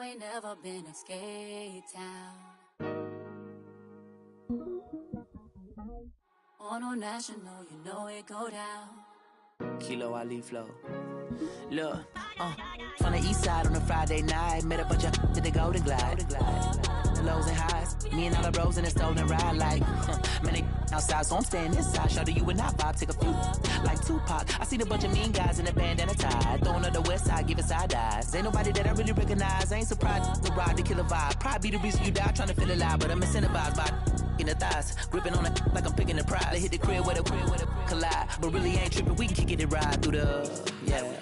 ain't never been a skate town. On a national, you know it go down. Kilo Ali flow. Look, from the east side on a Friday night, met a bunch of to the Golden Glide. The lows and highs, me and all the bros in a stolen ride like, man, they outside, so I'm staying inside. Shout to you and I vibe, take a few like Tupac. I seen a bunch of mean guys in a bandana tie, throwing up the west side, giving side eyes. Ain't nobody that I really recognize. I ain't surprised to ride the killer vibe. Probably be the reason you die trying to feel alive, but I'm incentivized by in the thighs, gripping on it like I'm picking the prize. They hit the crib with a collide, but really ain't tripping. We can kick it ride through the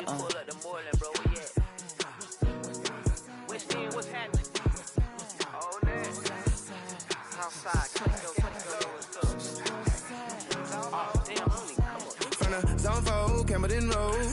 pull up the Moreland, bro. West End, what's happening? Oh, man. Outside, from the zone 4, Campbellton Road.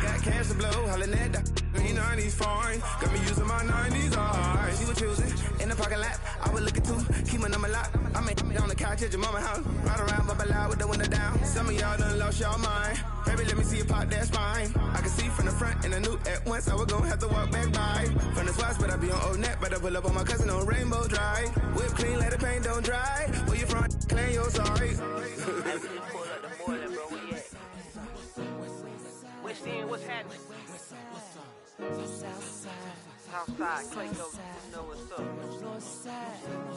Got cash to blow, hollering at the green 90s foreign. Got me using my 90s, alright. She was choosing in the parking lot. I was looking too, keep my number locked. I made on the couch at your mama house. Ride around, bubble loud with the window down. Some of y'all done lost y'all mind. Baby, let me see you pop that spine. I can see from the front and I knew at once I was gonna have to walk back by. From the spots, but I be on Old Neck. Better pull up on my cousin on Rainbow Drive. Whip clean, let the paint don't dry. Where you from? Claim your sorry. West End, what's happening? Southside, Clayco, you know what's up.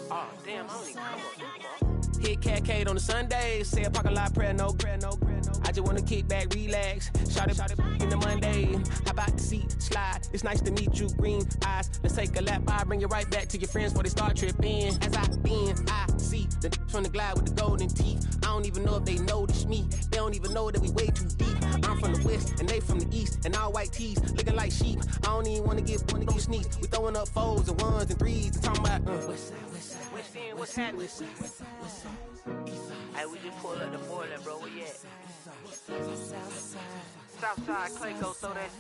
Oh, damn, I don't even come up. Hit Catcade on the Sundays, say a parking lot prayer, no. I just wanna kick back, relax, shout it in the Monday. How about the seat, slide, it's nice to meet you, green eyes. Let's take a lap, I bring you right back to your friends before they start tripping. As I see the from the glide with the golden teeth. I don't even know if they notice me, they don't even know that we way too deep. I'm from the west, and they from the east, and all white tees, looking like sheep. I don't even wanna go sneak. We throwing up fours and ones and threes, and talking about West End, what's happening? Hey, we just pulled up the Moreland, bro, where you at? Southside, Clayco, throw that.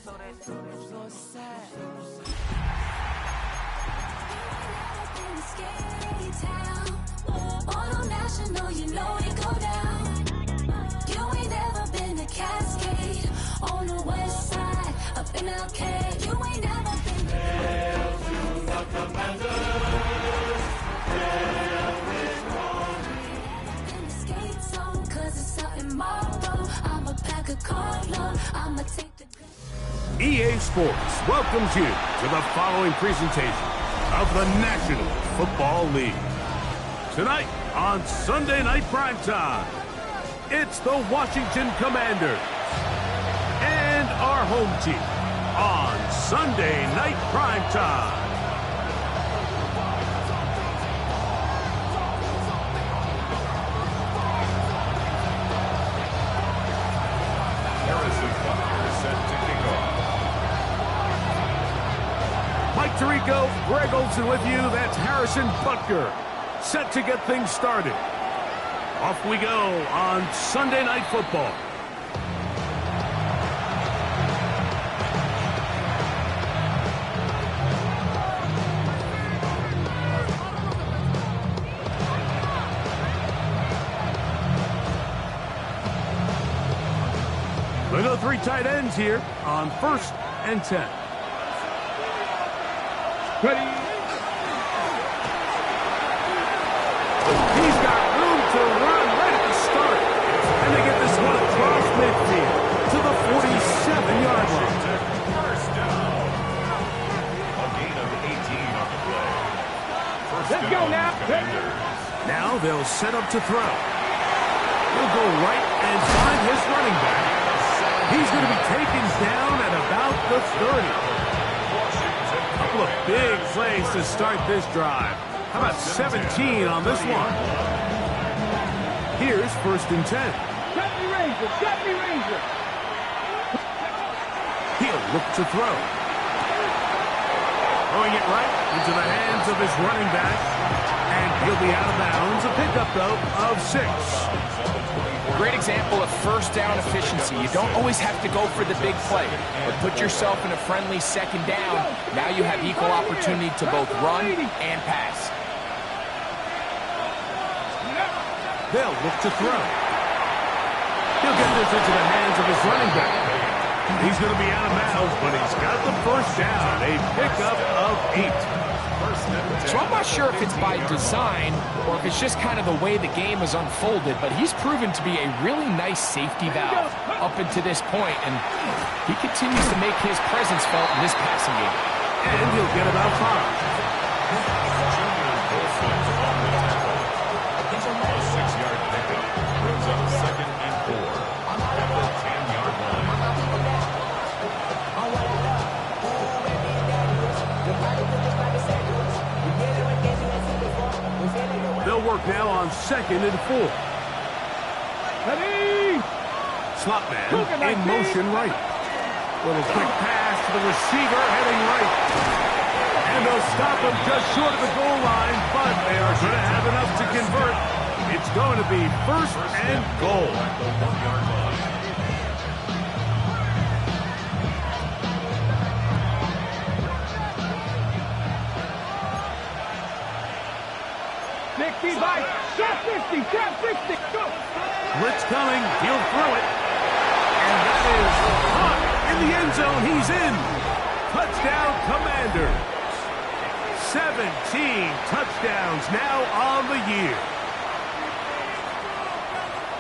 On a national, you know it go down. You ain't never been to Cascade. On the west side, up in Arcade. You ain't never been to Hail to the Commanders. Hail in the skate zone, cause it's out in Marlboro. I'ma pack a carload, I'ma take the EA Sports welcomes you to the following presentation of the National Football League. Tonight on Sunday Night Primetime, it's the Washington Commanders and our home team on Sunday Night Primetime. Mike Tirico, Greg Olson with you. That's Harrison Butker, set to get things started. Off we go on Sunday Night Football. We go 3 tight ends here on 1st and 10. Ready? He's got room to run right at the start. And they get this one across midfield to the 47-yard line. First down. A gain of 18 on the play. Let's go now. Now they'll set up to throw. He'll go right and find his running back. He's going to be taken down at about the 30. A couple of big plays to start this drive. How about 17 on this one? Here's 1st and 10. Get me Ranger. He'll look to throw. Throwing it right into the hands of his running back. And he'll be out of bounds. A pickup, though, of 6. Great example of first down efficiency. You don't always have to go for the big play, but put yourself in a friendly 2nd down. Now you have equal opportunity to both run and pass. They'll look to throw. He'll get this into the hands of his running back. He's going to be out of bounds, but he's got the first down. A pickup of 8. So I'm not sure if it's by design or if it's just kind of the way the game has unfolded, but he's proven to be a really nice safety valve up until this point, and he continues to make his presence felt in this passing game. And he'll get about 5. A 6-yard pickup brings up 2nd and 4 at the 10-yard line. They'll work now on 2nd and 4. Ready? Slot man in motion right. Little quick pass to the receiver heading right. And they'll stop him just short of the goal line, but they are going to have enough to convert. It's going to be 1st and goal. The 1-yard line. Shot 50, shot 50, go! Blitz coming, he'll throw it. And that is caught in the end zone. He's in. Touchdown, Commanders. 17 touchdowns now on the year.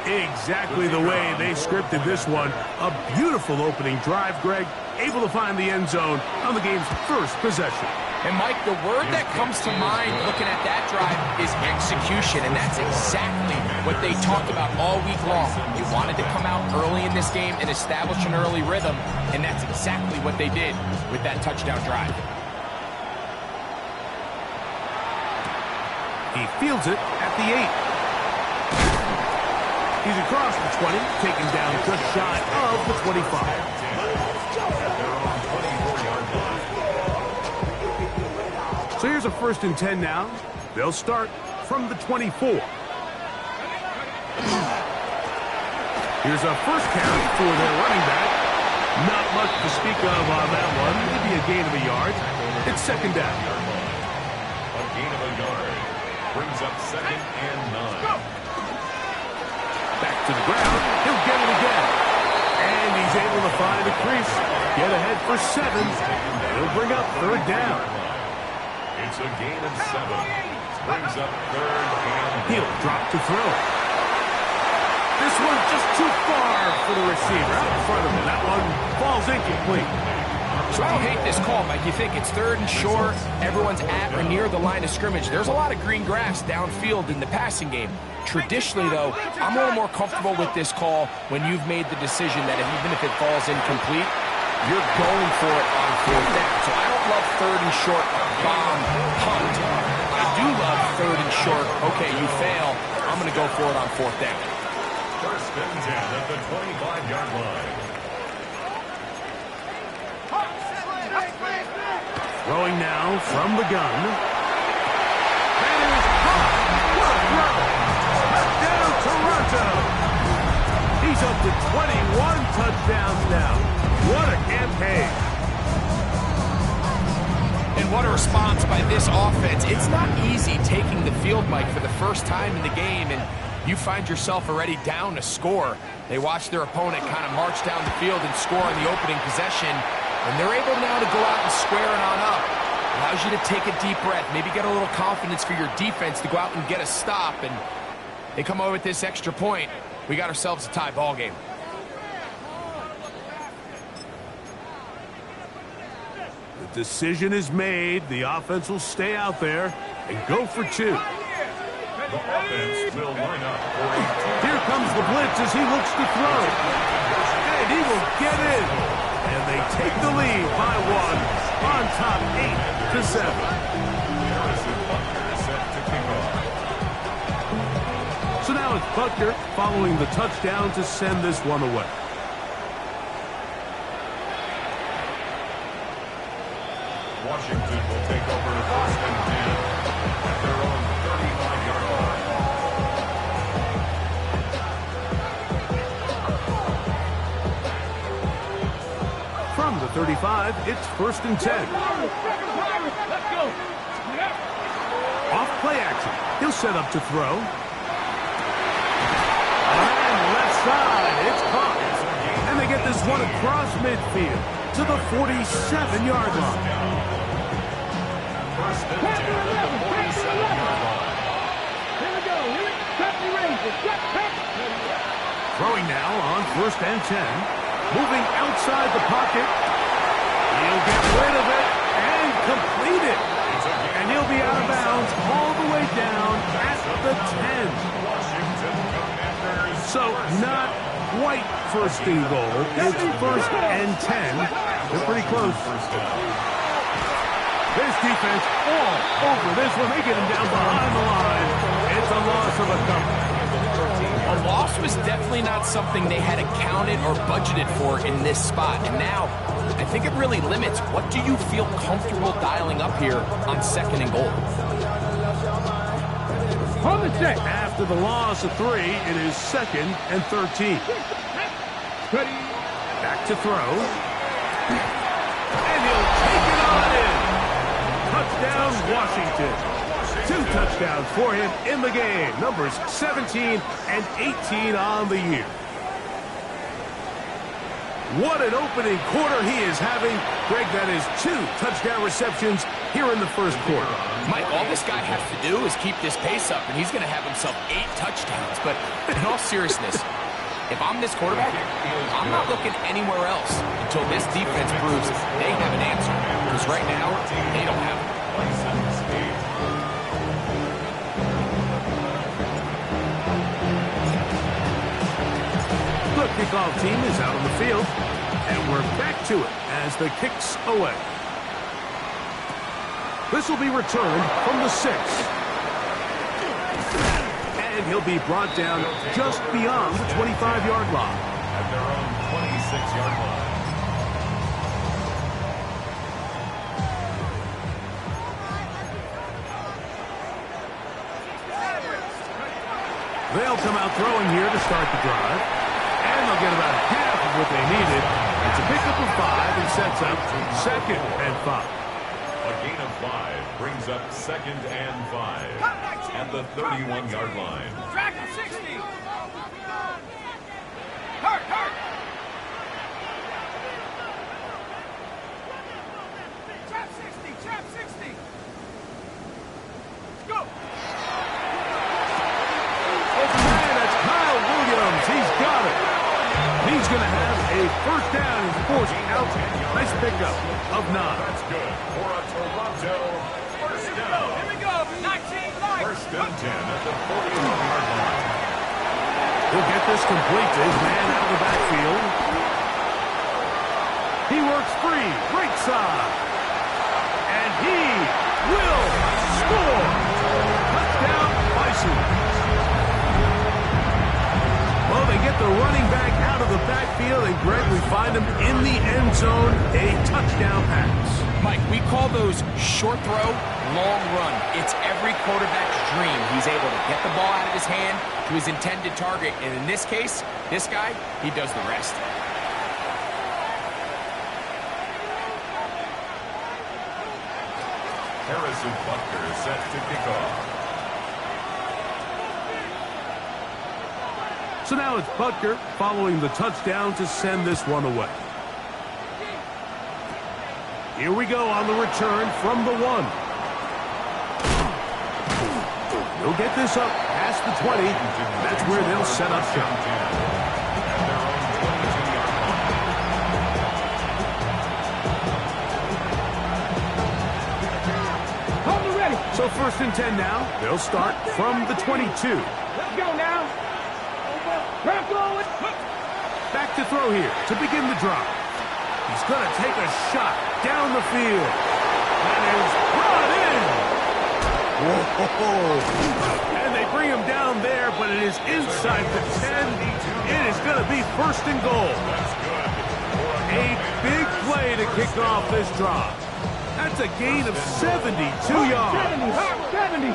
Exactly the way they scripted this one. A beautiful opening drive, Greg. Able to find the end zone on the game's first possession. And, Mike, the word that comes to mind looking at that drive is execution, and that's exactly what they talked about all week long. You wanted to come out early in this game and establish an early rhythm, and that's exactly what they did with that touchdown drive. He fields it at the 8. He's across the 20, taken down just shy of the 25. So here's a 1st and 10 now. They'll start from the 24. Here's a first carry for their running back. Not much to speak of on that one. Maybe a gain of a yard. It's 2nd down. A gain of a yard brings up 2nd and 9. Back to the ground. He'll get it again. And he's able to find a crease. Get ahead for 7. He'll bring up 3rd down. It's a gain of 7. Brings up 3rd and 1. He'll drop to throw. This one's just too far for the receiver. Out in front of him. That one falls incomplete. So I don't hate this call, Mike. You think it's 3rd and short, everyone's at or near the line of scrimmage. There's a lot of green grass downfield in the passing game. Traditionally, though, I'm a little more comfortable with this call when you've made the decision that even if it falls incomplete, you're going for it on 4th down. So I don't love 3rd and short, bomb, punt. I do love 3rd and short, okay, you fail, I'm going to go for it on 4th down. 1st and 10 at the 25-yard line. Throwing now from the gun. That is caught. What a throw. Touchdown, Toronto. He's up to 21 touchdowns now. What a campaign. And what a response by this offense. It's not easy taking the field, Mike, for the first time in the game, and you find yourself already down a score. They watch their opponent kind of march down the field and score on the opening possession, and they're able now to go out and square it on up. Allows you to take a deep breath, maybe get a little confidence for your defense to go out and get a stop, and they come away with this extra point. We got ourselves a tie ball game. The decision is made. The offense will stay out there and go for 2. The offense will line up for a 2. Here comes the blitz as he looks to throw. And he will get in. And they take the lead by 1 on top 8-7. Harrison Butker is set to kick off. So now it's Butker following the touchdown to send this one away. Washington will take over 1st and 10 at their own 35-yard line. From the 35, it's 1st and 10. Off play action. He'll set up to throw. And left side, it's caught. And they get this one across midfield to the 47-yard line. First and 10 at the 47-yard line. Here we go. Here we go. Cut the range. Throwing now on first and 10. Moving outside the pocket. He'll get rid of it and complete it. And he'll be out of bounds all the way down at the 10. So not quite first and goal. It's first and 10. They're pretty close. This defense all over this one. They get him down behind the line. It's a loss of a couple. A loss was definitely not something they had accounted or budgeted for in this spot. And now, I think it really limits what do you feel comfortable dialing up here on second and goal. On the check. After the loss of 3, it is second and 13. Back to throw. And he'll take it on in. Touchdown, Washington. 2 touchdowns for him in the game. Numbers 17 and 18 on the year. What an opening quarter he is having. Greg, that is 2 touchdown receptions here in the first quarter. Mike, all this guy has to do is keep this pace up, and he's going to have himself 8 touchdowns. But in all seriousness, if I'm this quarterback, I'm not looking anywhere else until this defense proves they have an answer. Because right now, they don't have it. The kickoff team is out on the field, and we're back to it as the kick's away. This will be returned from the 6. And he'll be brought down just beyond the 25-yard line. At their own 26-yard line. They'll come out throwing here to start the drive. And they'll get about half of what they needed. It's a pickup of 5 and sets up second and 5. A gain of 5 brings up second and 5 at the 31-yard line. Track him 60. Hurt. Trap 60. Go. That's Kyle Williams. He's got it. He's going to have a first down and forced out. Nice pickup of 9. That's good for a Toronto first down. Here we go. 19 First and 10 at the 41-yard line. He'll get this complete to his man out of the backfield. He works free, right side. And he will score. Touchdown, Bisons. Well, they get the running back out of the backfield, and Greg, we find him in the end zone, a touchdown pass. Mike, we call those short throw, long run. It's every quarterback's dream. He's able to get the ball out of his hand to his intended target, and in this case, this guy, he does the rest. Harrison Butker set to kick off. So now it's Butker following the touchdown to send this one away. Here we go on the return from the 1. He'll get this up past the 20. That's where they'll set up shop. So first and 10 now. They'll start from the 22. Let's go now. Back to throw here to begin the drive. He's going to take a shot down the field. That is brought in. Whoa. And they bring him down there, but it is inside the 10. It is going to be first and goal. A big play to kick off this drive. That's a gain of 72 yards. 70.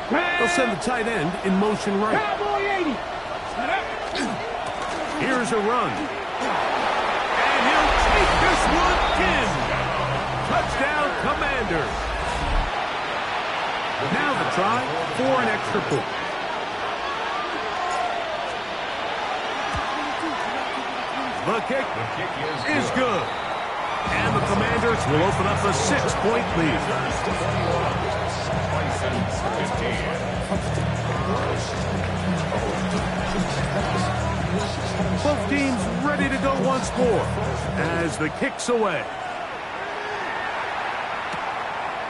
They'll send the tight end in motion right. Cowboy 80. Here's a run. And he'll take this one in. Touchdown, Commanders. Now the try for an extra point. The kick is good. And the Commanders will open up a 6-point lead. Bisons 15. Both teams ready to go once more as the kick's away.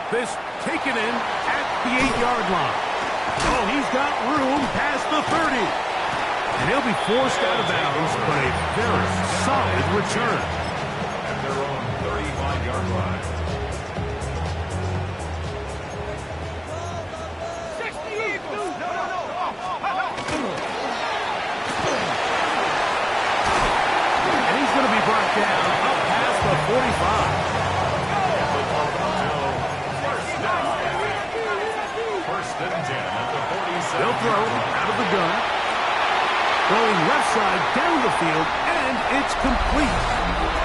This taken in at the 8-yard line. Oh, he's got room past the 30. And he'll be forced out of bounds, but a very solid return. At their own 35-yard line. 68, dude. No. And he's going to be brought down up past the 45. First and 10 at the 47. They'll throw out of the gun. Going left side down the field, and it's complete.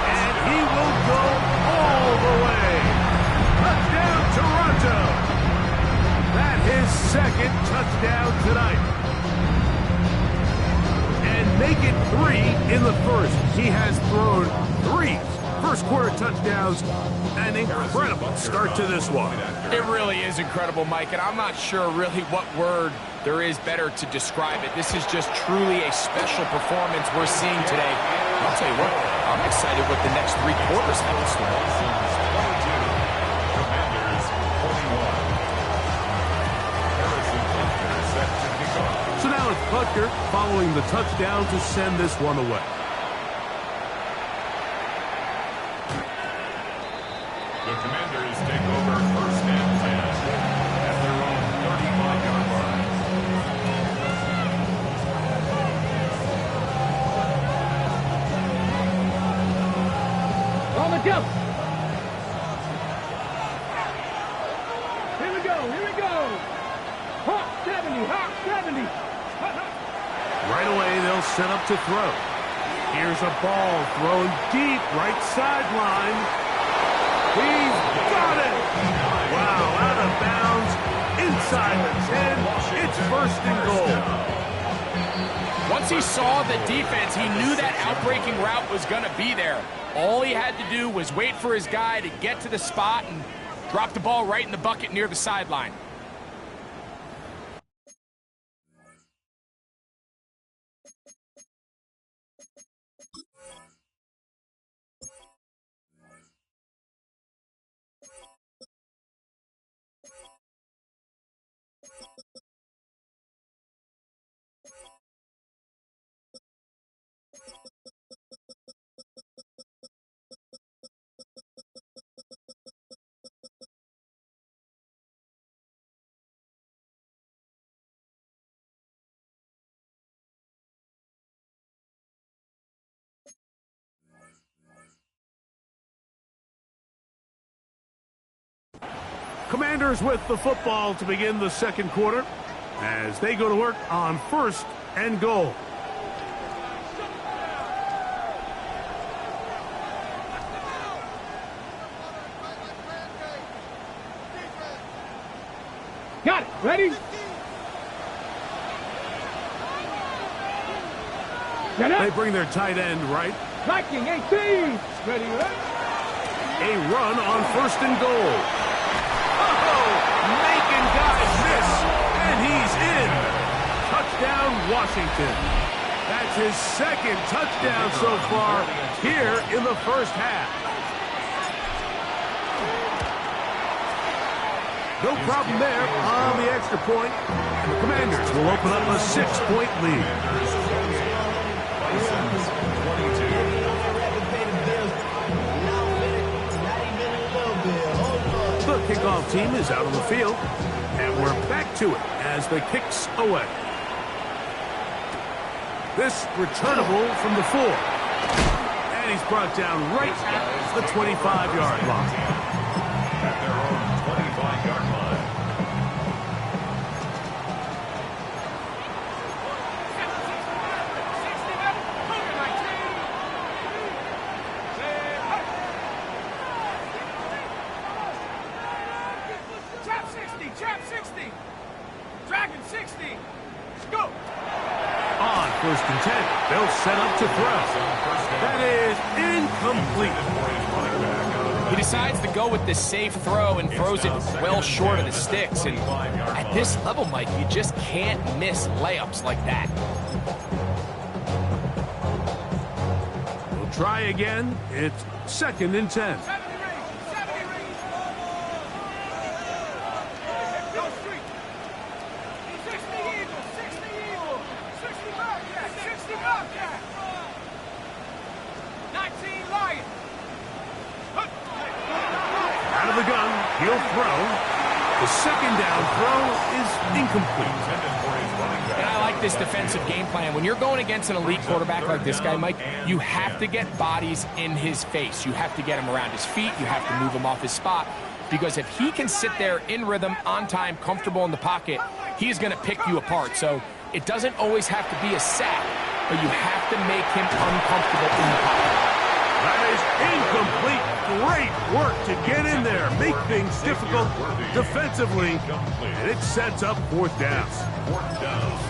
And he will go all the way. Touchdown, Toronto. That his second touchdown tonight. And make it 3 in the first. He has thrown 3 first-quarter touchdowns. An incredible start to this one. It really is incredible, Mike, and I'm not sure really what word there is better to describe it. This is just truly a special performance we're seeing today. I'll tell you what, I'm excited what the next 3 quarters have in store. Commanders 41. Harrison Butker set to kick off. So now it's Butker following the touchdown to send this one away. The Commanders take over first and 10 at their own 35-yard line. On the jump. Here we go. Hawk 70. Right away, they'll set up to throw. Here's a ball thrown deep right sideline. He's got it! Wow, out of bounds, inside the 10. It's first and goal. Once he saw the defense, he knew that outbreaking route was going to be there. All he had to do was wait for his guy to get to the spot and drop the ball right in the bucket near the sideline. Commanders with the football to begin the second quarter as they go to work on first and goal. Got it. Ready? They bring their tight end right. Viking 18. Ready? A run on first and goal. Making guys miss, and he's in. Touchdown, Washington. That's his second touchdown so far here in the first half. No problem there on the extra point. And the Commanders will open up a 6-point lead. Bisons 22. The kickoff team is out on the field, and we're back to it as the kick's away. This returnable from the 4. And he's brought down right at the 25-yard line. At their own 25-yard line. Trap 60. Dragon 60. Let's go. On first and 10. They'll set up to throw. That is incomplete. He decides to go with this safe throw and throws it well short of the sticks. And at this level, Mike, you just can't miss layups like that. We'll try again. It's second and 10. Out of the gun, he'll throw. The second down throw is incomplete. And I like this defensive game plan. When you're going against an elite quarterback like this guy, Mike, you have to get bodies in his face. You have to get him around his feet. You have to move him off his spot. Because if he can sit there in rhythm, on time, comfortable in the pocket, he's going to pick you apart. So it doesn't always have to be a sack, but you have to make him uncomfortable in the pocket. That is incomplete. Great work to get in there, make things difficult defensively, and it sets up fourth down.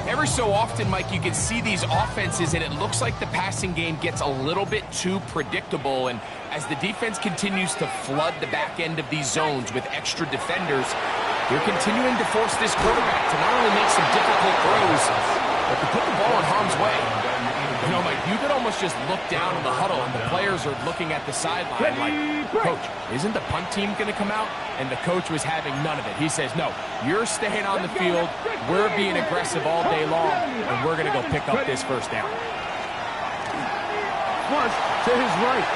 Every so often, Mike, you can see these offenses, and it looks like the passing game gets a little bit too predictable. And as the defense continues to flood the back end of these zones with extra defenders, they're continuing to force this quarterback to not only make some difficult throws, but to put the ball in harm's way. You know, Mike, you could almost just look down in the huddle, and the players are looking at the sideline like, Coach, isn't the punt team going to come out? And the coach was having none of it. He says, no, you're staying on the field. We're being aggressive all day long, and we're going to go pick up this first down. Flush to his right.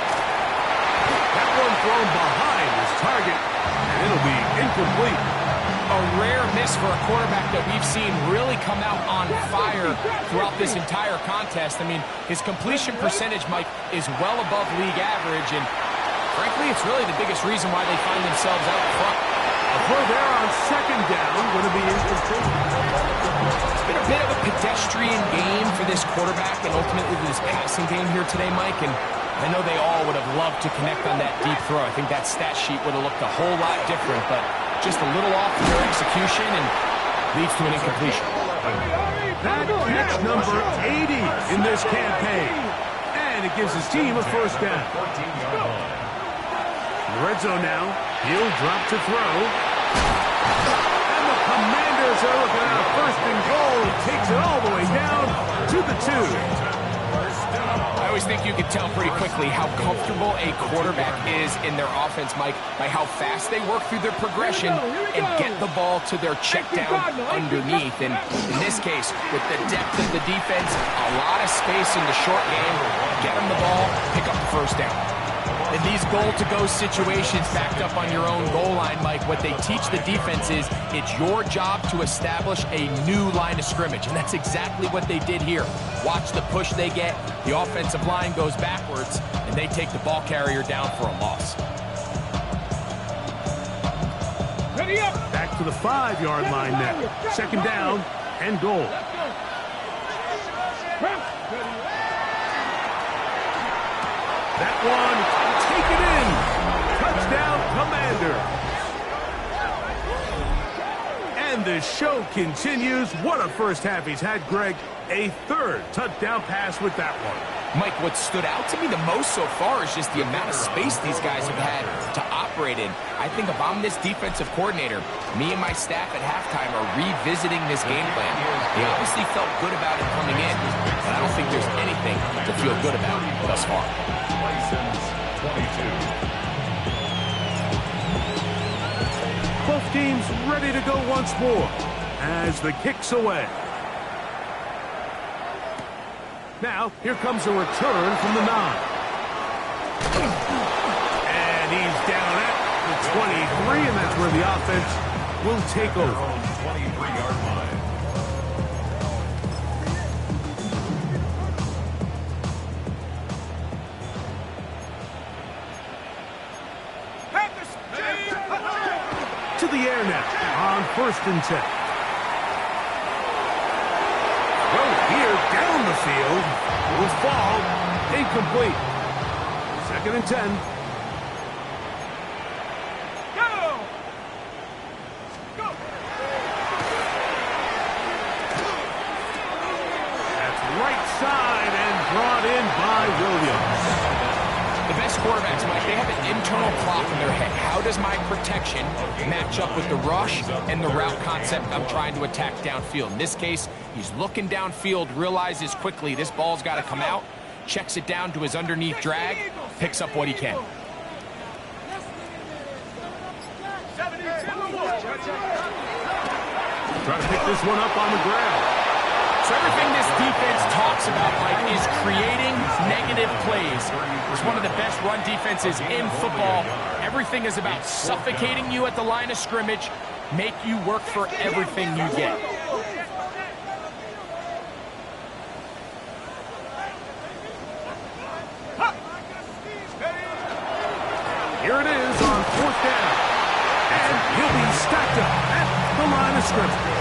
That one thrown behind his target, and it'll be incomplete. A rare miss for a quarterback that we've seen really come out on fire throughout this entire contest. I mean, his completion percentage, Mike, is well above league average, and frankly, it's really the biggest reason why they find themselves out front. A throw there on second down, going to be incomplete. It's been a bit of a pedestrian game for this quarterback and ultimately this passing game here today, Mike, and I know they all would have loved to connect on that deep throw. I think that stat sheet would have looked a whole lot different, but just a little off in their execution and leads to an incompletion. That catch number 80 in this campaign. And it gives his team a first down. In the red zone now, he'll drop to throw. And the Commanders are looking at a first and goal. He takes it all the way down to the 2. I always think you can tell pretty quickly how comfortable a quarterback is in their offense, Mike, by how fast they work through their progression and get the ball to their check down underneath. And in this case, with the depth of the defense, a lot of space in the short game, get them the ball, pick up the first down. In these goal-to-go situations backed up on your own goal line, Mike, what they teach the defense is it's your job to establish a new line of scrimmage, and that's exactly what they did here. Watch the push they get, the offensive line goes backwards, and they take the ball carrier down for a loss. Ready up. Back to the 5-yard line now. Second down and goal. That one, take it in. Touchdown, Commanders. And the show continues. What a first half he's had, Greg. A third touchdown pass with that one. Mike, what stood out to me the most so far is just the amount of space these guys have had to operate in. I think if I'm this defensive coordinator, me and my staff at halftime are revisiting this game plan. They obviously felt good about it coming in, but I don't think there's anything to feel good about thus far. Bisons 22. Both teams ready to go once more as the kick's away. Now, here comes a return from the 9. And he's down at the 23, and that's where the offense will take over. 23-yard line. To the air now on first and 10. Here, down the field, will fall, incomplete. Second and 10. Go! That's right by Williams. The best quarterbacks, Mike, they have an internal clock in their head. How does my protection match up with the rush and the route concept I'm trying to attack downfield? In this case, he's looking downfield, realizes quickly this ball's got to come out, checks it down to his underneath drag, picks up what he can. Trying to pick this one up on the ground. So everything this defense talks about, Mike, is creating negative plays. It's one of the best run defenses in football. Everything is about suffocating you at the line of scrimmage, make you work for everything you get. Here it is on 4th down. And he'll be stacked up at the line of scrimmage.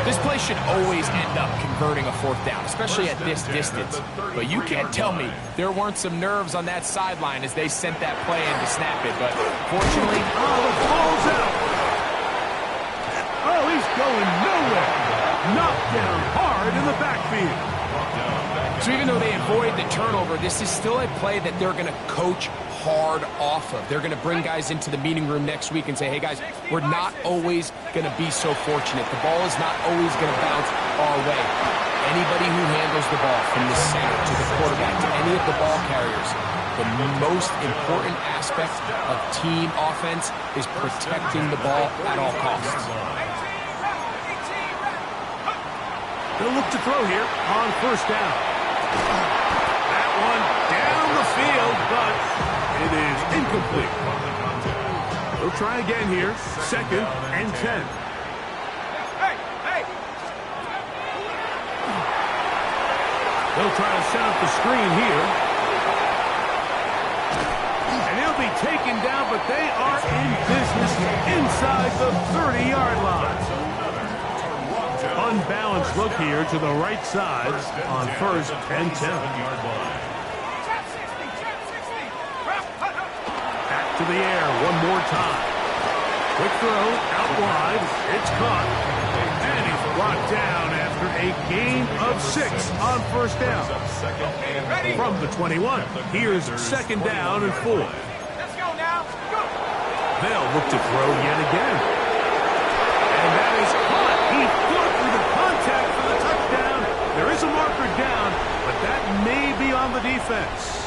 This play should always end up converting a 4th down, especially at this distance. But you can't tell me there weren't some nerves on that sideline as they sent that play in to snap it. But fortunately, the ball's out. Oh, he's going nowhere. Knocked down hard in the backfield. So even though they avoid the turnover, this is still a play that they're going to coach hard off of. They're going to bring guys into the meeting room next week and say, hey guys, we're not always going to be so fortunate. The ball is not always going to bounce our way. Anybody who handles the ball from the center to the quarterback to any of the ball carriers, the most important aspect of team offense is protecting the ball at all costs. They'll look to throw here on 1st down. That one down the field, but it is incomplete. They'll try again here. 2nd and 10. They'll try to set up the screen here. And he'll be taken down, but they are in business inside the 30-yard line. Unbalanced look here to the right side on 1st and 10. Back to the air one more time. Quick throw out wide. It's caught. And he's brought down after a gain of 6 on 1st down. From the 21, here's 2nd down and 4. Let's go now. Go. They'll look to throw yet again. And that is caught. He fought through the contact for the touchdown. There is a marker down, but that may be on the defense.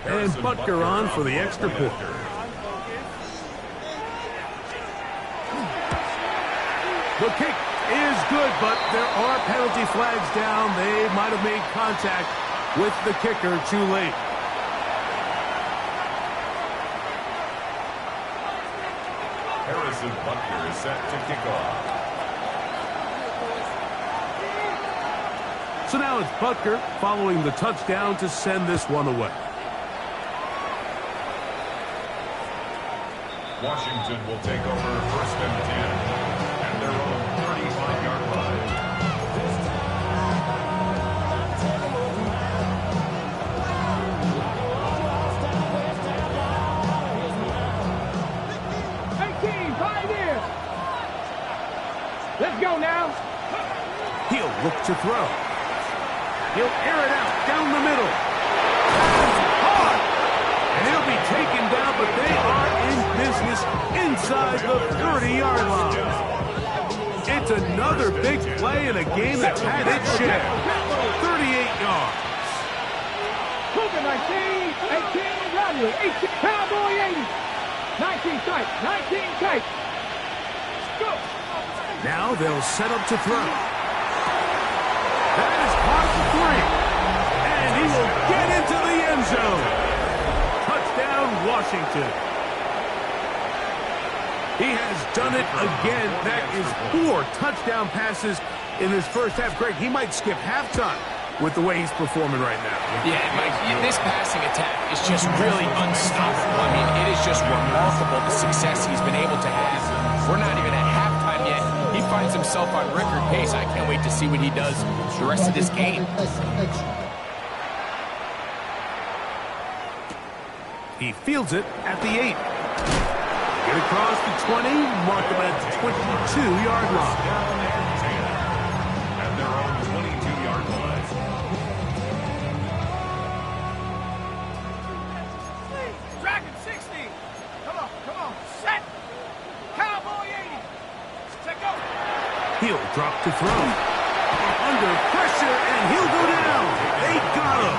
And Butker on for the extra point. The kick is good, but there are penalty flags down. They might have made contact with the kicker too late. Harrison Butker is set to kick off. So now it's Butker following the touchdown to send this one away. Washington will take over 1st and 10 at their own 35-yard line. Let's go now. He'll look to throw. He'll air it out down the middle. Hard. And he'll be taken down, but they are in business inside the 30-yard line. It's another big play in a game that's had its share. 38 yards. Cougar 19, 18, Rodley, 18, Cowboy 80, 19 tight, 19 tight. Go. Now they'll set up to throw. That is caught for 3. And he will get into the end zone. Touchdown, Washington. He has done it again. That is 4 touchdown passes in his first half. Greg, he might skip halftime with the way he's performing right now. Yeah, Mike, this passing attack is just really unstoppable. I mean, it is just remarkable the success he's been able to have. We're not even at halftime yet. He finds himself on record pace. I can't wait to see what he does the rest of this game. He fields it at the 8. Get across the 20, mark him at the 22-yard line. At their own He'll drop to throw. Under pressure, and he'll go down. They got him.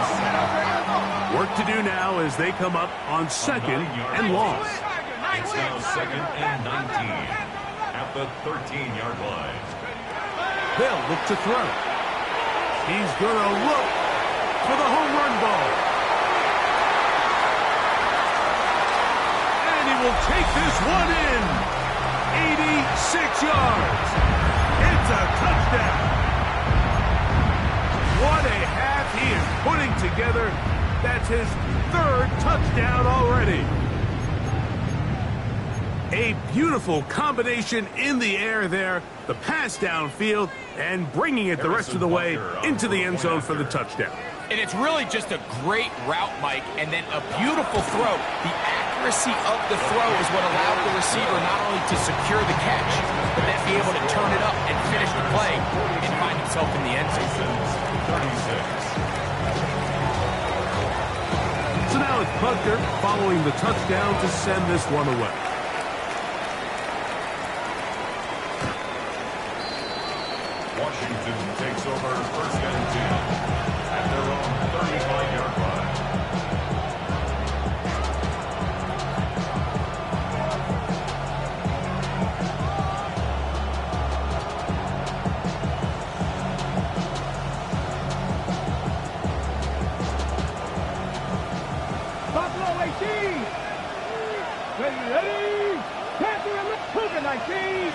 Work to do now as they come up on second and long. It's now second and 19 at the 13-yard line. They'll look to throw. He's going to look for the home run ball. And he will take this one in. 86 yards. It's a touchdown. What a half he is putting together. That's his third touchdown already. A beautiful combination in the air there. The pass downfield and bringing it the rest of the way into the end zone for the touchdown. And it's really just a great route, Mike, and then a beautiful throw. The accuracy of the throw is what allowed the receiver not only to secure the catch, but then be able to turn it up and finish the play and find himself in the end zone. 36. So now it's Butker following the touchdown to send this one away. Washington takes over first and 10 at their own 35-yard line. Buffalo 18. Ready. Panther and Cougar 19.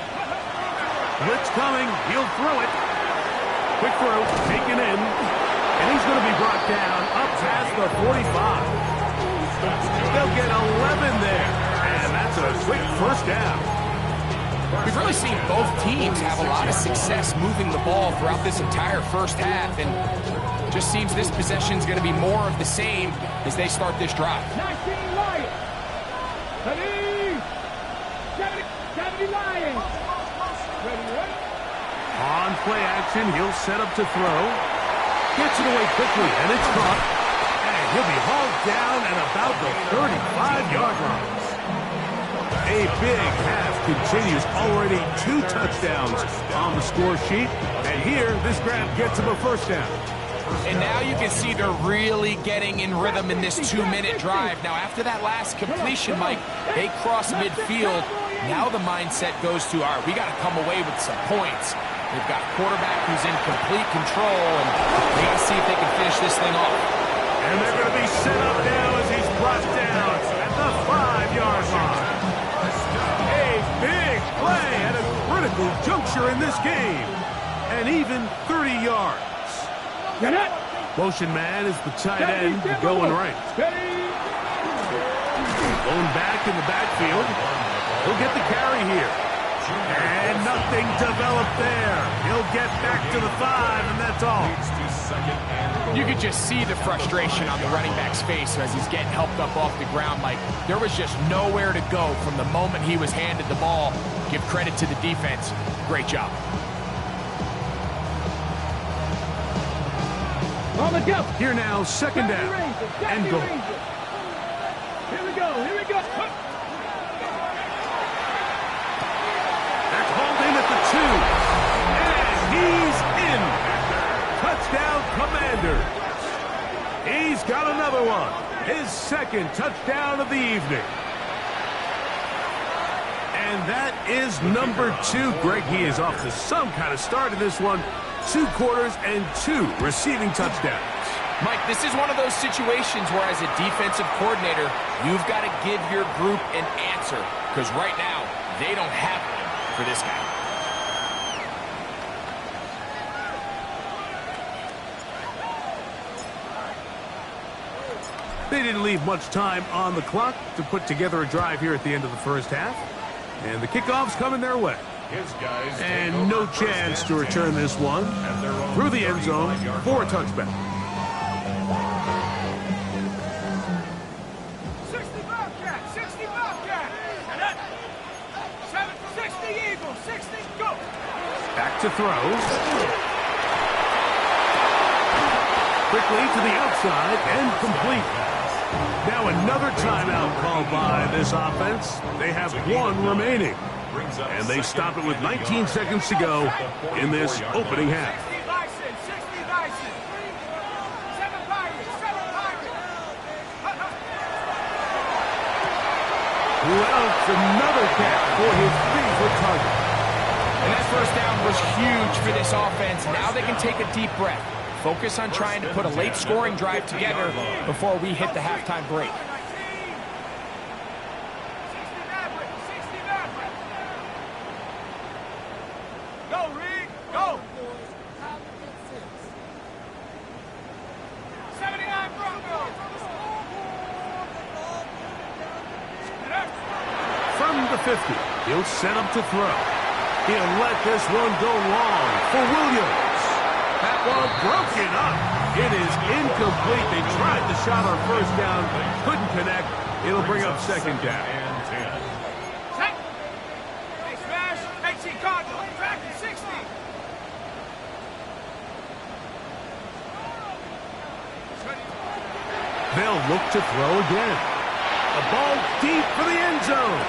Blitz coming. He'll throw it. Quick throw, taken in. And he's going to be brought down up past the 45. They'll get 11 there. And that's a quick first down. We've really seen both teams have a lot of success moving the ball throughout this entire first half, and just seems this possession's going to be more of the same as they start this drive. 19 Lions. Ready. 70 Lions. Ready. On play action, he'll set up to throw. Gets it away quickly, and it's caught. And he'll be hauled down at about the 35-yard line. A big half continues. Already 2 touchdowns on the score sheet. And here, this grab gets him a first down. And now you can see they're really getting in rhythm in this 2-minute drive. Now, after that last completion, Mike, they cross midfield. Now the mindset goes to, all right, we got to come away with some points. They've got a quarterback who's in complete control, and they got to see if they can finish this thing off. And they're going to be set up now as he's brought down at the 5-yard line. A big play at a critical juncture in this game. And even 30 yards. Motion man is the tight end going right. Going back in the backfield. He'll get the carry here. And nothing developed there. He'll get back to the 5, and that's all. You could just see the frustration on the running back's face as he's getting helped up off the ground. Like, there was just nowhere to go from the moment he was handed the ball. Give credit to the defense. Great job. On the go. Here now, second down and goal. Here we go. That's hauled in at the 2. And he's in. Touchdown, Commanders. He's got another one. His second touchdown of the evening. And that is number 2. Greg, he is off to some kind of start in this one. 2 quarters and 2 receiving touchdowns. Mike, this is one of those situations where as a defensive coordinator, you've got to give your group an answer. Because right now, they don't have one for this guy. They didn't leave much time on the clock to put together a drive here at the end of the first half. And the kickoff's coming their way. And no chance to return this one through the end zone for a touchback. 60 Bobcat, 60 Bobcat. 60 Eagles, 60, go. Back to throw. Quickly to the outside and complete. Now another timeout called by this offense. They have 1 remaining. And they stop it with 19 seconds to go in this opening half. 60 Bisons, 60 Bisons. 7 Pirates, 7 Pirates. Who else? Another catch for his 3-foot target. And that first down was huge for this offense. Now they can take a deep breath. Focus on trying to put a late scoring drive together before we hit the halftime break. 60 Maverick, 60 Maverick. Go, Reed, go. 79 Broncos. From the 50, he'll set up to throw. He'll let this one go long for Williams. That one broken up. It is incomplete. They tried the shot on first down, couldn't connect. It'll bring up second down. Set. Hey, smash. Hey, Chicago. Track at 60. They'll look to throw again. The ball deep for the end zone.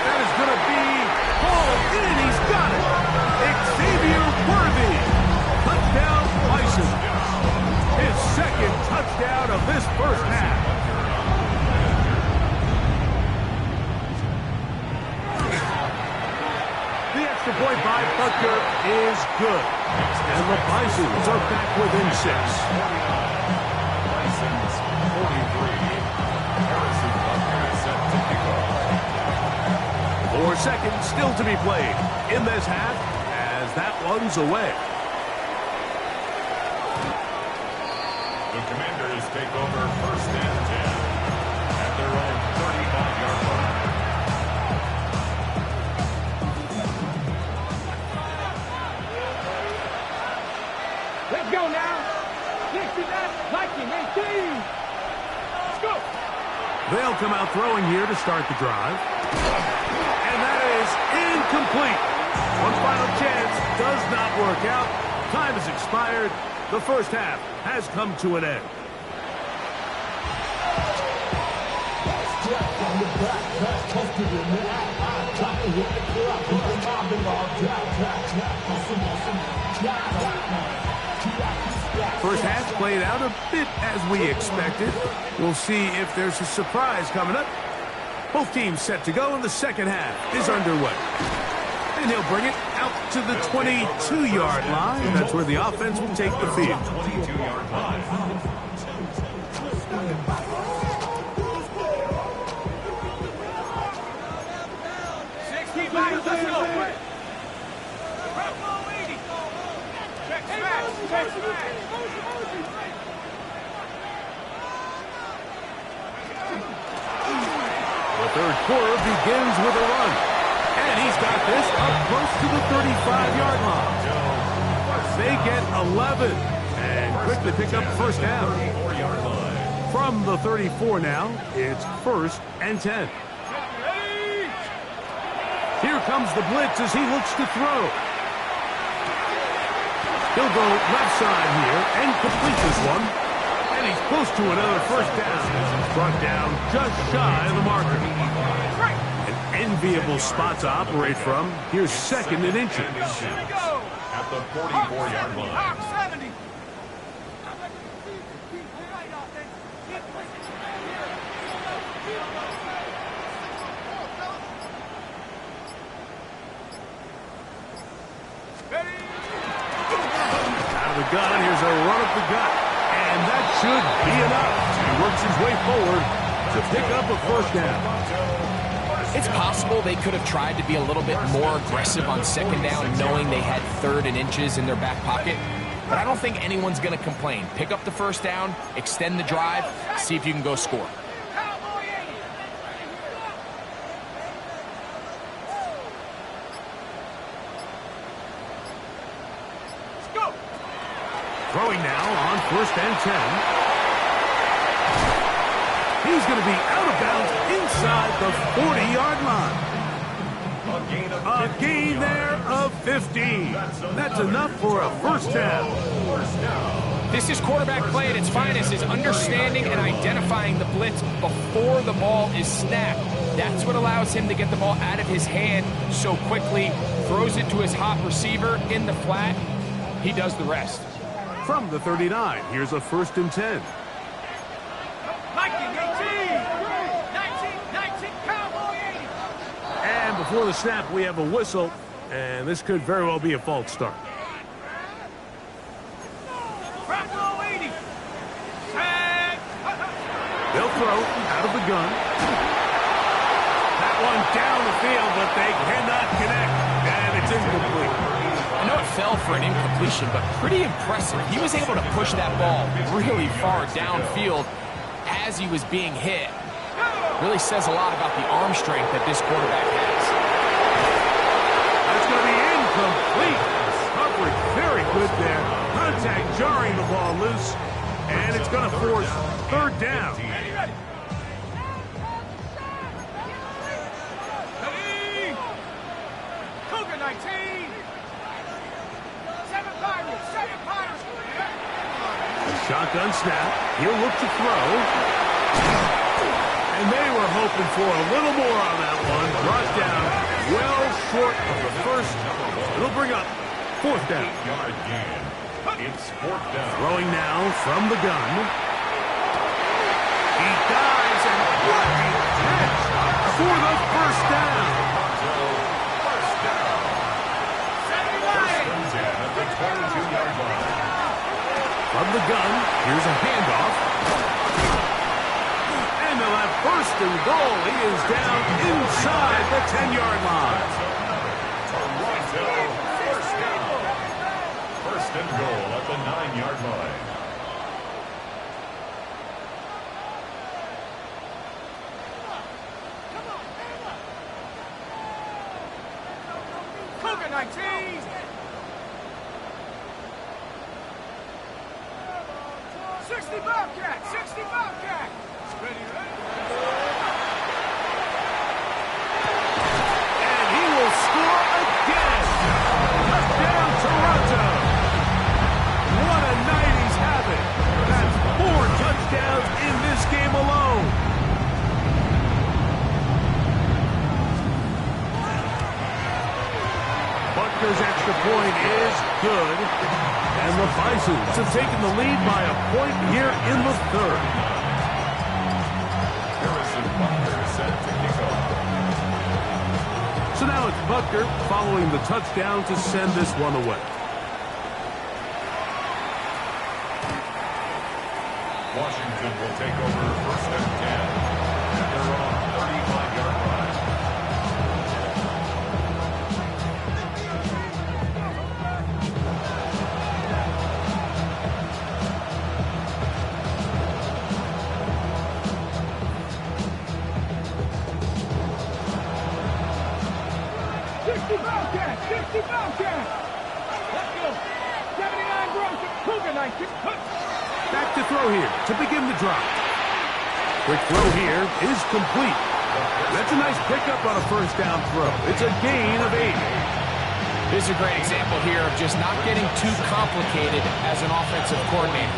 That is going to be hauled in. He's got it. Xavier Worthy. Touchdown, Bisons. His second touchdown of this first half. The extra point by Butker is good. And the Bisons are back within 6. 4 seconds still to be played in this half as that one's away. The Commanders take over first and 10 at their own 35-yard line. Let's go now. 69 Viking 18. Let's go. They'll come out throwing here to start the drive. And that is incomplete. One final chance does not work out. Time has expired. The first half has come to an end. First half played out a bit as we expected. We'll see if there's a surprise coming up. Both teams set to go, and the second half is underway. And he'll bring it out to the 22-yard line. That's where the offense will take the field. 22-yard line. 60 Bisons, let's go. Bravo 80. Check smash, check smash. The third quarter begins with a run. And he's got this up close to the 35-yard line. They get 11 and quickly pick up first down. From the 34 now, it's first and 10. Here comes the blitz as he looks to throw. He'll go left side here and complete this one. And he's close to another first down as he's brought down just shy of the marker. An enviable spot to operate from. Here's second and inches. At the 44-yard line. 70. Out of the gun, here's a run up the gut. And that should be enough. He works his way forward to pick up a first down. It's possible they could have tried to be a little bit more aggressive on second down, knowing they had third and inches in their back pocket. But I don't think anyone's going to complain. Pick up the first down, extend the drive, see if you can go score. Let's go. Throwing now on first and 10. He's going to be out of bounds inside the 40-yard line. A gain there of 15. That's enough for a first down. This is quarterback play at its finest, is understanding and identifying the blitz before the ball is snapped. That's what allows him to get the ball out of his hand so quickly, throws it to his hot receiver in the flat. He does the rest. From the 39, here's a 1st and 10. 19, Cowboy 80. And before the snap, we have a whistle, and this could very well be a false start. Bronco 80. Sack. They'll throw out of the gun. That one down the field, but they cannot connect, and it's incomplete. I know it fell for an incompletion, but pretty impressive. He was able to push that ball really far downfield as he was being hit. Really says a lot about the arm strength that this quarterback has. That's going to be incomplete. Coverage very good there. Contact jarring the ball loose, and it's going to force 3rd down. Ready. Cougar 19. 7 Pirates. Shotgun snap. He'll look to throw. And they were hoping for a little more on that one. Brought down well short of the first. It'll bring up 4th down. Yard gain. It's 4th down. Throwing now from the gun. He dives, and what a catch for the 1st down. First down. 10 at the 22-yard line. From the gun, here's a handoff. And they'll have 1st and goal. He is down inside the 10-yard line. Toronto, first down. 1st and goal at the 9-yard line. Cougar 19. 60 Bobcat. Ready. And he will score again. Touchdown, Toronto. What a night he's having. That's 4 touchdowns in this game alone. Buckner's extra point is good. And the Bisons have taken the lead by a point here in the 3rd. Harrison Buckner set to kick off. So now it's Buckner following the touchdown to send this one away. Washington will take over 1st and 10 at their own 35-yard line. Bobcat. Let's go. 79 Bronco. Cougar 19. Back to throw here to begin the drive. Quick throw here is complete. That's a nice pickup on a 1st down throw. It's a gain of 8. This is a great example here of just not getting too complicated as an offensive coordinator.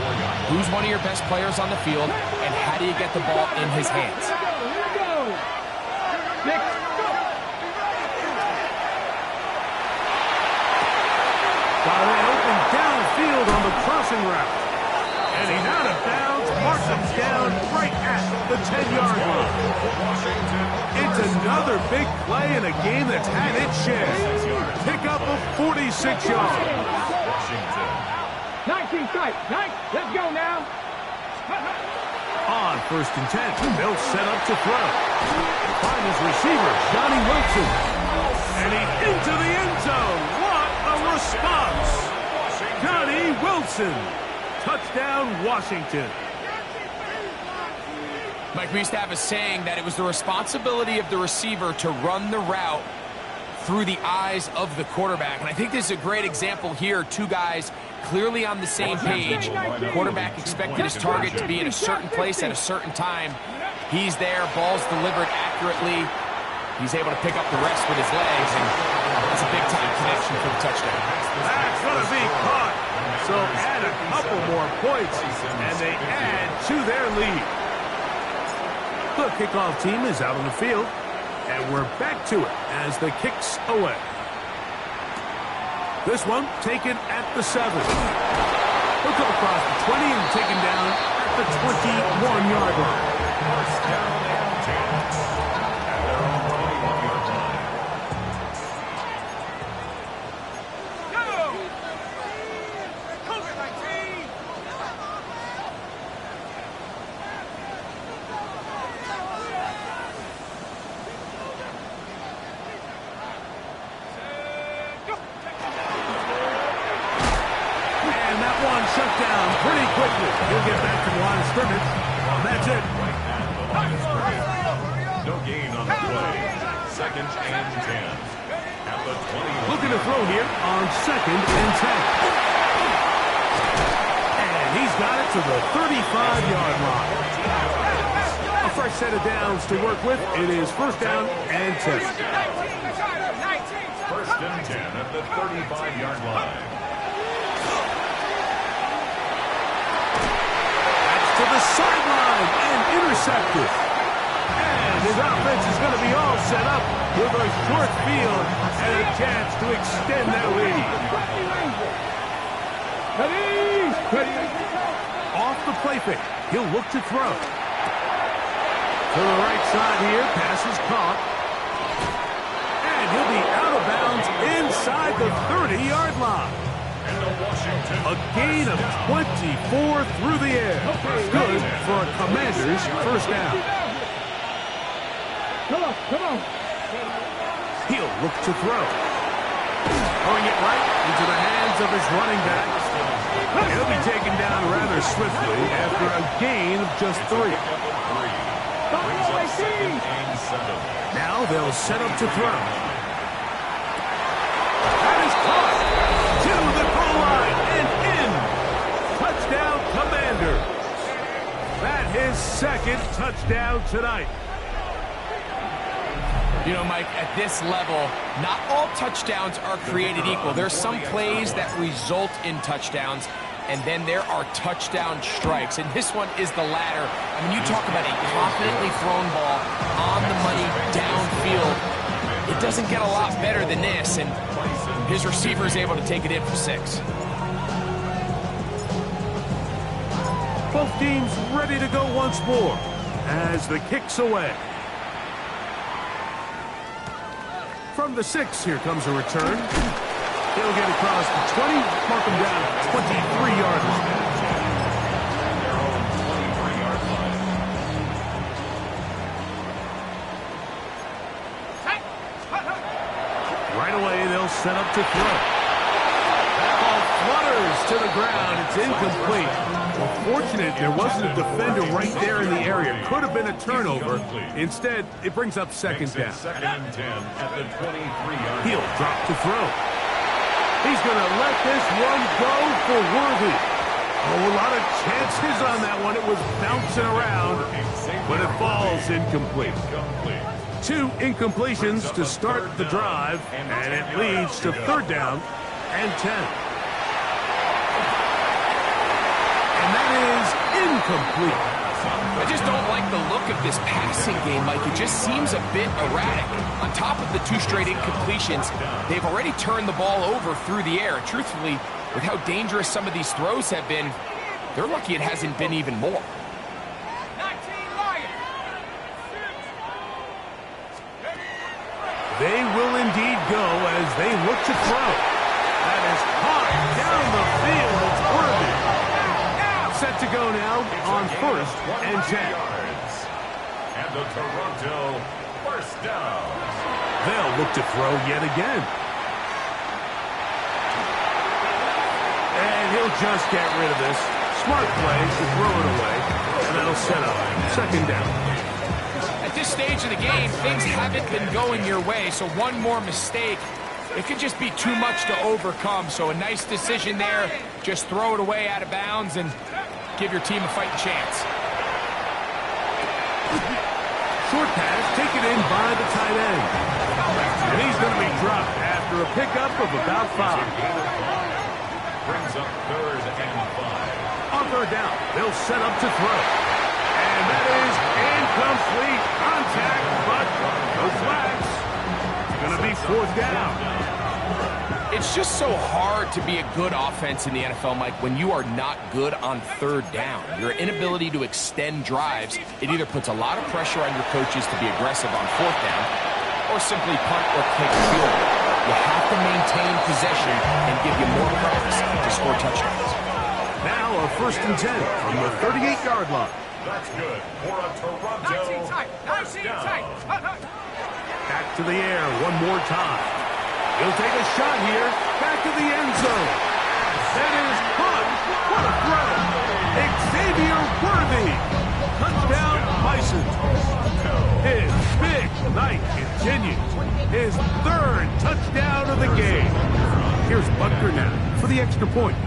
Who's one of your best players on the field, and how do you get the ball in his hands? Here we go. 6. While they open downfield on the crossing route. And he's out of bounds. Markham's down right at the 10-yard line. It's another big play in a game that's had its share. Pickup of 46 yards. 19 strike. Let's go now. On 1st and 10, they'll set up to throw. Find his receiver, Johnny Wilson. And he's into the end zone. What a response. Johnny Wilson. Touchdown, Washington. Mike, we used to have a saying that it was the responsibility of the receiver to run the route through the eyes of the quarterback. And I think this is a great example here. Two guys clearly on the same page. The quarterback expected his target to be in a certain place at a certain time. He's there, ball's delivered accurately. He's able to pick up the rest with his legs, and that's a big-time connection for the touchdown. That's going to be caught. So add a couple more points, and they add to their lead. The kickoff team is out on the field. And we're back to it as the kick's away. This one taken at the 7. He'll come across the 20 and taken down at the 21-yard line. First down and 10. At their own 21-yard line. Shut down pretty quickly. He'll get back to the line of scrimmage. And that's it. No gain on the play. Second and 10. At the 20. Looking to throw here on second and 10. And he's got it to the 35-yard line. A fresh set of downs to work with. It is first down and 10. First and 10 at the 35-yard line. To the sideline and intercepted. And his offense is going to be all set up with a short field and a chance to extend that lead. Off the play fake. He'll look to throw. To the right side here. Pass is caught. And he'll be out of bounds inside the 30-yard line. A gain of 24 through the air. Good for a Commanders first down. Come on. He'll look to throw. Throwing it right into the hands of his running back. He'll be taken down rather swiftly after a gain of just 3. Now they'll set up to throw. That is caught. To the goal line and in. Touchdown, Commanders. That his second touchdown tonight. You know, Mike, at this level, not all touchdowns are created equal. There's some plays that result in touchdowns, and then there are touchdown strikes. And this one is the latter. I mean, you talk about a confidently thrown ball on the money downfield. It doesn't get a lot better than this, and his receiver is able to take it in for 6. Both teams ready to go once more as the kick's away. From the 6, here comes a return. He'll get across the 20, mark him down at 23-yard line. Their own 23-yard line. Right away, they'll set up to throw. That ball flutters to the ground. It's incomplete. Well, fortunate there wasn't a defender right there in the area. Could have been a turnover. Instead, it brings up second down. Second and 10 at the 23-yard line. He'll drop to throw. He's going to let this one go for Worthy. Oh, a lot of chances on that one. It was bouncing around, but it falls incomplete. 2 incompletions to start the drive, and it leads to third down and 10. And that is incomplete. I just don't like the look of this passing game, Mike. It just seems a bit erratic. On top of the 2 straight incompletions, they've already turned the ball over through the air. Truthfully, with how dangerous some of these throws have been, they're lucky it hasn't been even more. They will indeed go as they look to throw. That is caught down the field. It's Worthy. Set to go now on first and 10. And the Toronto first down. They'll look to throw yet again. And he'll just get rid of this. Smart play to throw it away. And that'll set up second down. At this stage of the game, things haven't been going your way, so one more mistake, it could just be too much to overcome. So a nice decision there. Just throw it away out of bounds and give your team a fighting chance. Short pass taken in by the tight end. And he's going to be dropped after a pickup of about 5. Brings up third and 5. On third down, they'll set up to throw. And that is incomplete. Contact, but No flags. It's going to be 4th down. It's just so hard to be a good offense in the NFL, Mike, when you are not good on 3rd down. Your inability to extend drives, it either puts a lot of pressure on your coaches to be aggressive on 4th down or simply punt or kick a field goal. You have to maintain possession and give you more practice to score touchdowns. Now a 1st and 10 from the 38-yard line. That's good for a Toronto 19 tight. 19 tight. Back to the air one more time. He'll take a shot here. Back to the end zone. That is caught. What a throw. Xavier Worthy. Touchdown, Bisons. His big night continues. His 3rd touchdown of the game. Here's Butker now for the extra point.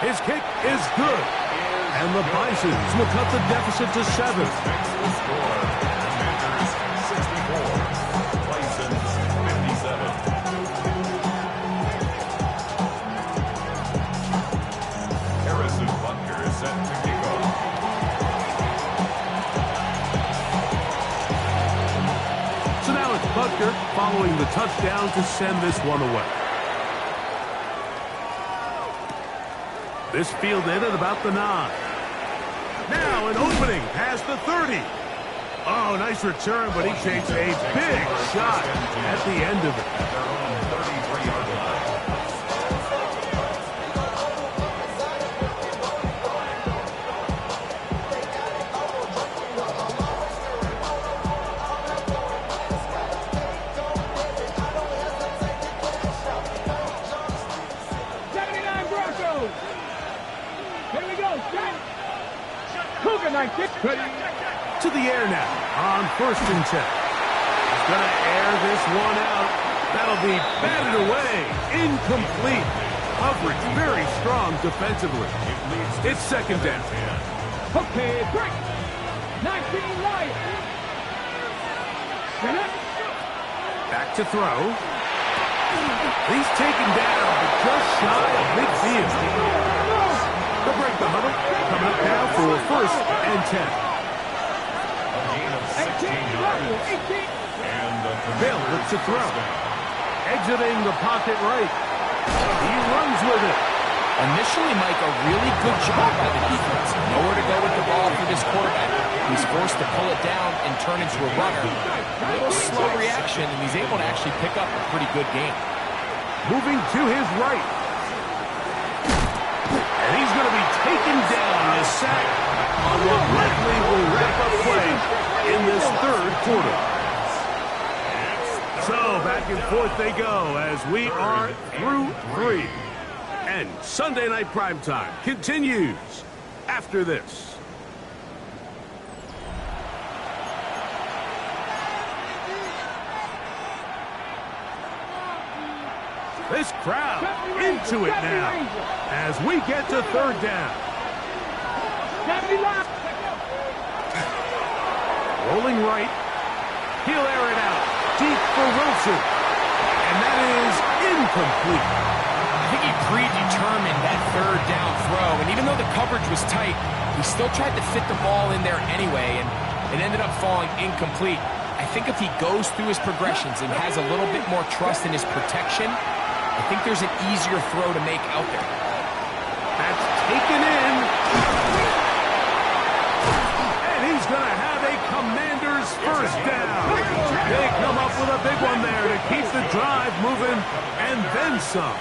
His kick is good. And the Bisons will cut the deficit to 7. Butker following the touchdown to send this one away. This fielded at about the 9. Now an opening past the 30. Oh, nice return, but he takes a big shot at the end of it. To the air now on 1st and 10. He's going to air this one out. That'll be batted away. Incomplete. Coverage very strong defensively. It's 2nd down. Okay, break. 19 Lions. Back to throw. He's taken down, but just shy of midfield. They'll break the huddle. Coming up now for 1st and 10. Bill looks to throw. Exiting the pocket right. He runs with it. Initially, Mike, a really good job by the defense. Nowhere to go with the ball for this quarterback. He's forced to pull it down and turn into a runner. A little slow reaction, and he's able to actually pick up a pretty good game. Moving to his right. And he's going to be taken down and sacked on what likely will wrap up play in this 3rd quarter. So back and forth they go as we are through 3. And Sunday Night Primetime continues after this. This crowd into it now as we get to 3rd down. Rolling right. He'll air it out. Deep for Wilson. And that is incomplete. I think he predetermined that 3rd down throw. And even though the coverage was tight, he still tried to fit the ball in there anyway. And it ended up falling incomplete. I think if he goes through his progressions and has a little bit more trust in his protection, I think there's an easier throw to make out there. That's taken in. And he's going to have a Commander's 1st down. They come up with a big one there to keep the drive moving and then some.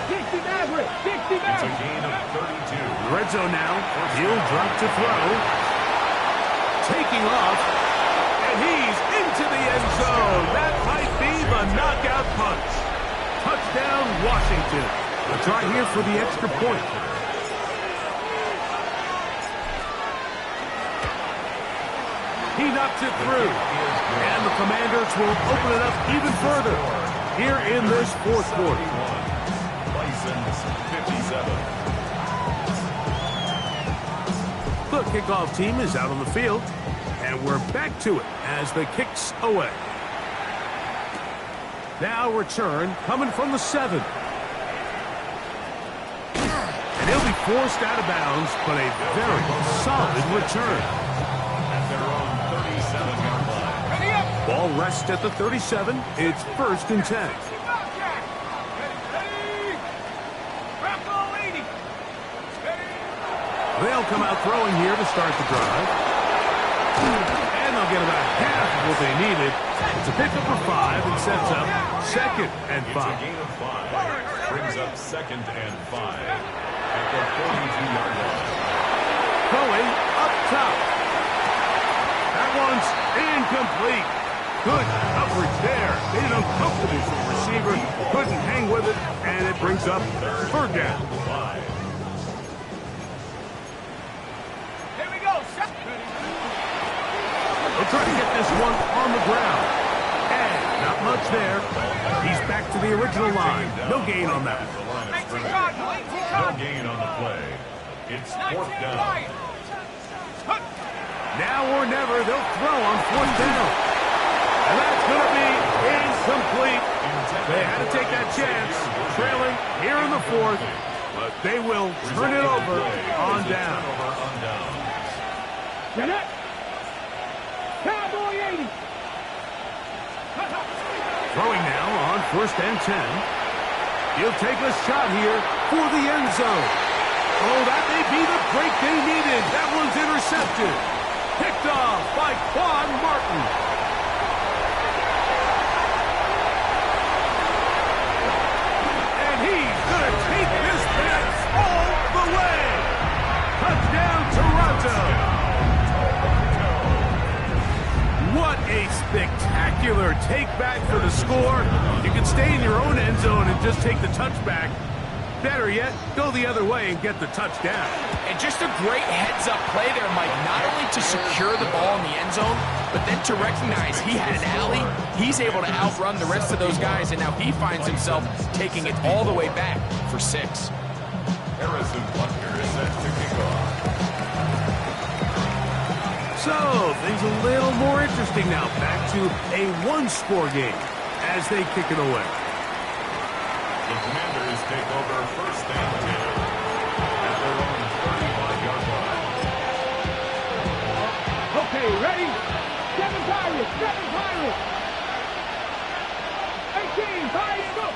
60 Maverick. 60 Maverick. It's a gain of 32. Red zone now. He'll drop to throw. Taking off. And he's into the end zone. That might be the knockout punch. Touchdown, Washington. We'll try here for the extra point. He knocks it through. And the Commanders will open it up even further here in this 4th quarter. Bisons 57. The kickoff team is out on the field. And we're back to it as the kick's away. Now return coming from the 7. And he'll be forced out of bounds, but a very solid return. ball rests at the 37. It's 1st and 10. They'll come out throwing here to start the drive. And they'll get about half of what they needed. It's a pickup for 5 and sets up 2nd and 5. It's a gain of 5. Brings up 2nd and 5 at the 42-yard line. Going up top. That one's incomplete. Good coverage there. Made it uncomfortable for the receiver. Couldn't hang with it, and it brings up 3rd down. They'll try to get this one on the ground. And not much there. He's back to the original line. No gain on that. No gain on the play. It's 4th down. Now or never, they'll throw on 4th down. And that's going to be incomplete. They had to take that chance, trailing here in the 4th, but they will turn it over on down. Cowboy 80. Throwing now on 1st and 10. He'll take a shot here for the end zone. Oh, that may be the break they needed. That one's intercepted. Picked off by Quan Martin. And he's going to take this back all the way. Touchdown, Toronto. What a spectacular take-back for the score. You can stay in your own end zone and just take the touchback. Better yet, go the other way and get the touchdown. And just a great heads-up play there, Mike, not only to secure the ball in the end zone, but then to recognize he had an alley. He's able to outrun the rest of those guys, and now he finds himself taking it all the way back for 6. Harrison Butker is set to kick off. So, things a little more interesting now. Back to a one-score game as they kick it away. The Commanders take over 1st and 10 at their own 35-yard line. Okay, ready? 7 Pirates, 7 Pirates. 18, Pirates, go.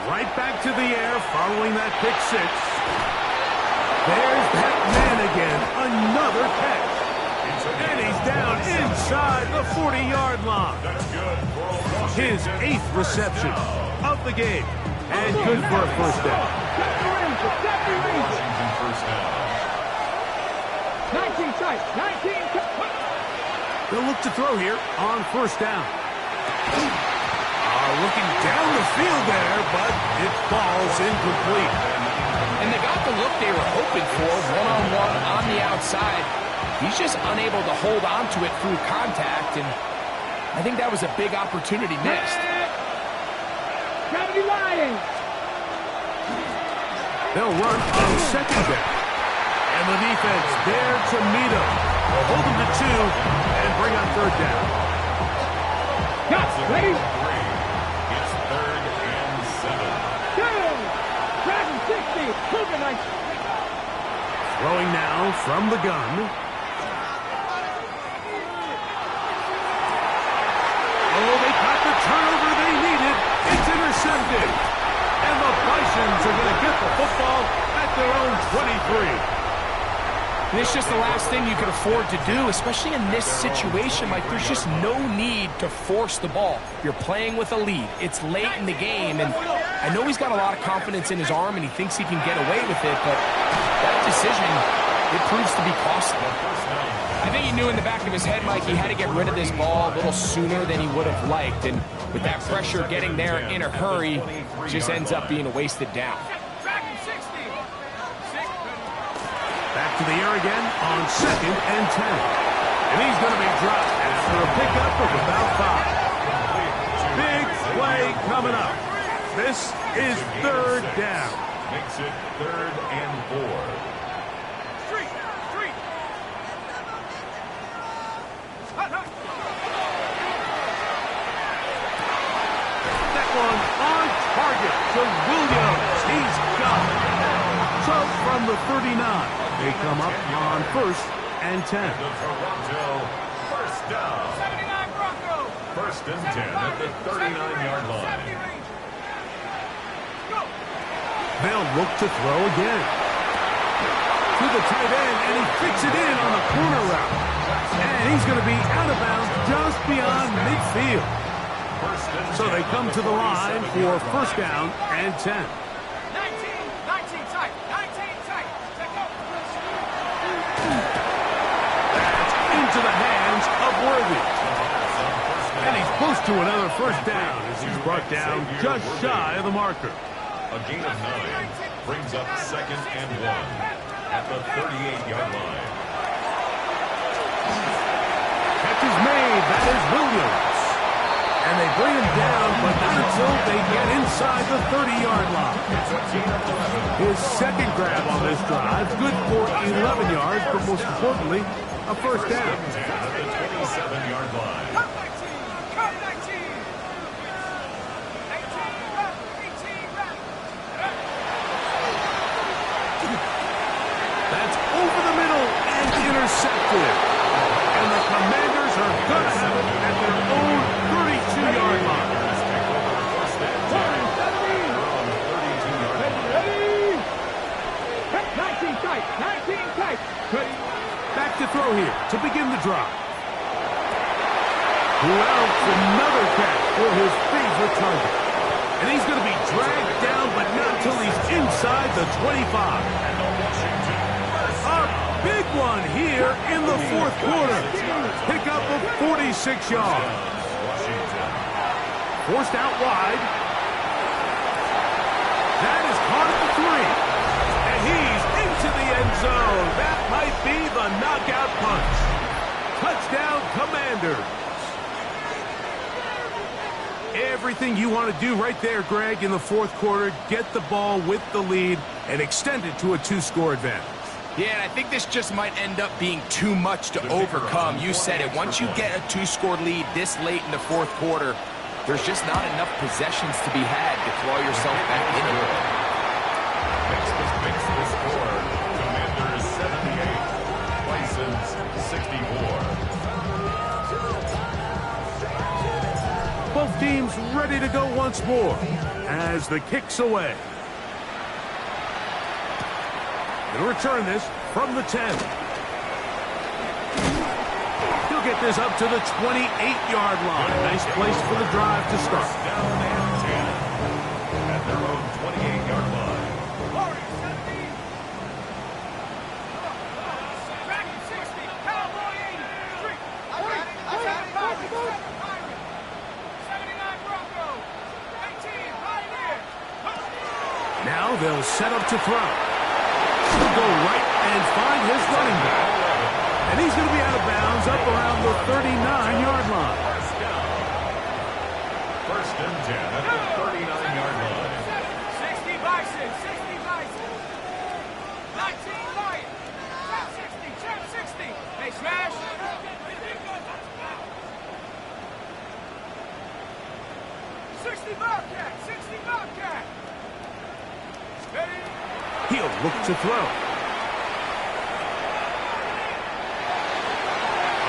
Right back to the air following that pick 6. There's that man again. Another catch. And he's down inside the 40-yard line. His 8th reception of the game. And good for a 1st down. 19 sight, 19. They'll look to throw here on 1st down. Looking down the field there, but it falls incomplete. And they got the look they were hoping for, one-on-one on the outside. He's just unable to hold on to it through contact, and I think that was a big opportunity missed. Gravity Lions. They'll run on 2nd down. And the defense there to meet him. They'll hold him to 2 and bring up 3rd down. Got ready. It's 3rd and 7. Dragon 60. Moving nice. Throwing now from the gun. Oh, they got the turnover they needed. It's intercepted. And the Bisons are going to get the football at their own 23. And it's just the last thing you could afford to do, especially in this situation. Like, there's just no need to force the ball. You're playing with a lead. It's late in the game, and I know he's got a lot of confidence in his arm, and he thinks he can get away with it, but that decision, it proves to be costly. I think he knew in the back of his head, Mike, he had to get rid of this ball a little sooner than he would have liked, and with that pressure getting there in a hurry, just ends up being a wasted down. Back to the air again on 2nd and 10. And he's going to be dropped after a pickup of about 5. Big play coming up. This is 3rd down. Makes it 3rd and 4. That one on target to Williams. He's got it. So from the 39. They come up on 1st and 10. The Toronto 1st down. 79 Broncos. First and 10 at the 39-yard line. They'll look to throw again. To the tight end, and he fits it in on the corner route. And he's going to be out of bounds just beyond midfield. So they come to the line for first down and 10. 19 tight. 19 tight. Take off. That's into the hands of Worthy. And he's close to another first down as he's brought down just shy of the marker. A gain of 9 brings up second and 1 at the 38-yard line. Catch is made. That is Williams. And they bring him down, but not until they get inside the 30-yard line. His second grab on this drive, good for 11 yards, but most importantly, a first down. At the 27-yard line. Come 19. 18. That's over the middle and intercepted. And the Commanders are going to have it at their own 32-yard line. 19 tight. 19 tight. Back to throw here to begin the drive. Well, another catch for his favorite target. And he's going to be dragged down, but not until he's inside the 25. A big one here in the fourth quarter. Pickup of 46 yards. Forced out wide. That is caught at the 3. And he's into the end zone. That might be the knockout punch. Touchdown, Commanders. Everything you want to do right there, Greg, in the fourth quarter. Get the ball with the lead and extend it to a 2-score advantage. Yeah, and I think this just might end up being too much to overcome. You said it. Once you get a 2-score lead this late in the fourth quarter, there's just not enough possessions to be had to claw yourself back into it. Makes the score. Commanders 78. Bisons 64. Both teams ready to go once more as the kick's away. He'll return this from the 10. He'll get this up to the 28-yard line. Nice place for the drive to start. Down and 10 at their own 28-yard line. Now they'll set up to throw. He'll go right and find his running back. And he's going to be out of bounds up around the 39-yard line. First and 10 at the 39-yard line. 60 Bisons. 60 Bisons. 19 Lions. Chap 60. Hey, smash. 60 Bobcat. 60 Bobcat. Ready? He'll look to throw.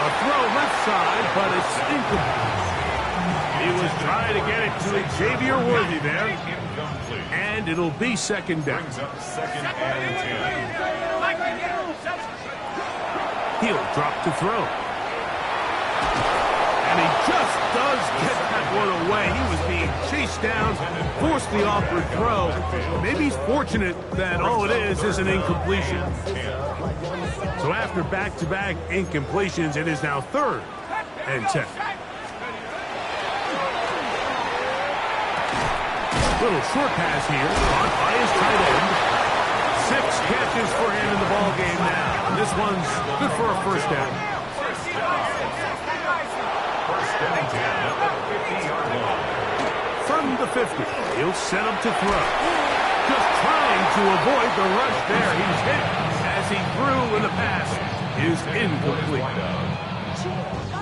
A throw left side, but it's incomplete. He was trying to get it to Xavier Worthy there. Incomplete. And it'll be second down. Brings up second and 10. He'll drop to throw. And he just does get that one away. He was being chased down, forced the awkward throw. Maybe he's fortunate that all it is an incompletion. So after back-to-back incompletions, it is now third and 10. Little short pass here, caught by his tight end. 6 catches for him in the ball game now. This one's good for a first down. First and 10 at the 50-yard line. From the 50, he'll set up to throw. Just trying to avoid the rush there. He's hit as he threw, and the pass is incomplete.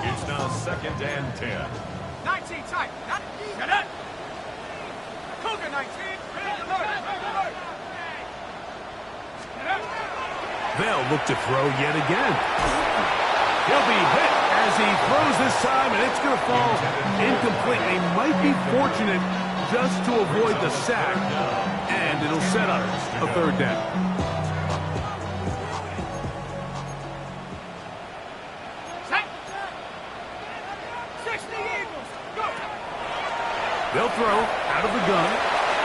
It's now second and 10. 19 tight. Get it. Cougar 19. They'll look to throw yet again. He'll be hit As he throws this time, and it's going to fall incomplete. They might be fortunate just to avoid the sack, and it'll set up a third down. They'll throw out of the gun.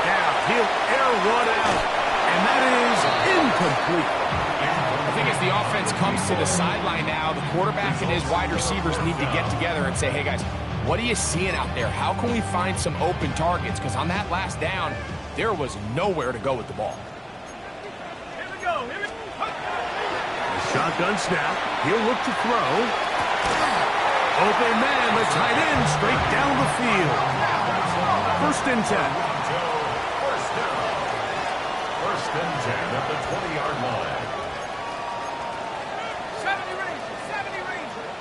Now he'll air one out, and that is incomplete. I think as the offense comes to the sideline now, the quarterback and his wide receivers need to get together and say, hey, guys, what are you seeing out there? How can we find some open targets? Because on that last down, there was nowhere to go with the ball. Here we go. Here we go. The shotgun snap. He'll look to throw. Open man, the tight end, straight down the field. First and 10. First down. First and 10 at the 20-yard line. 70 Rangers. 70 Rangers.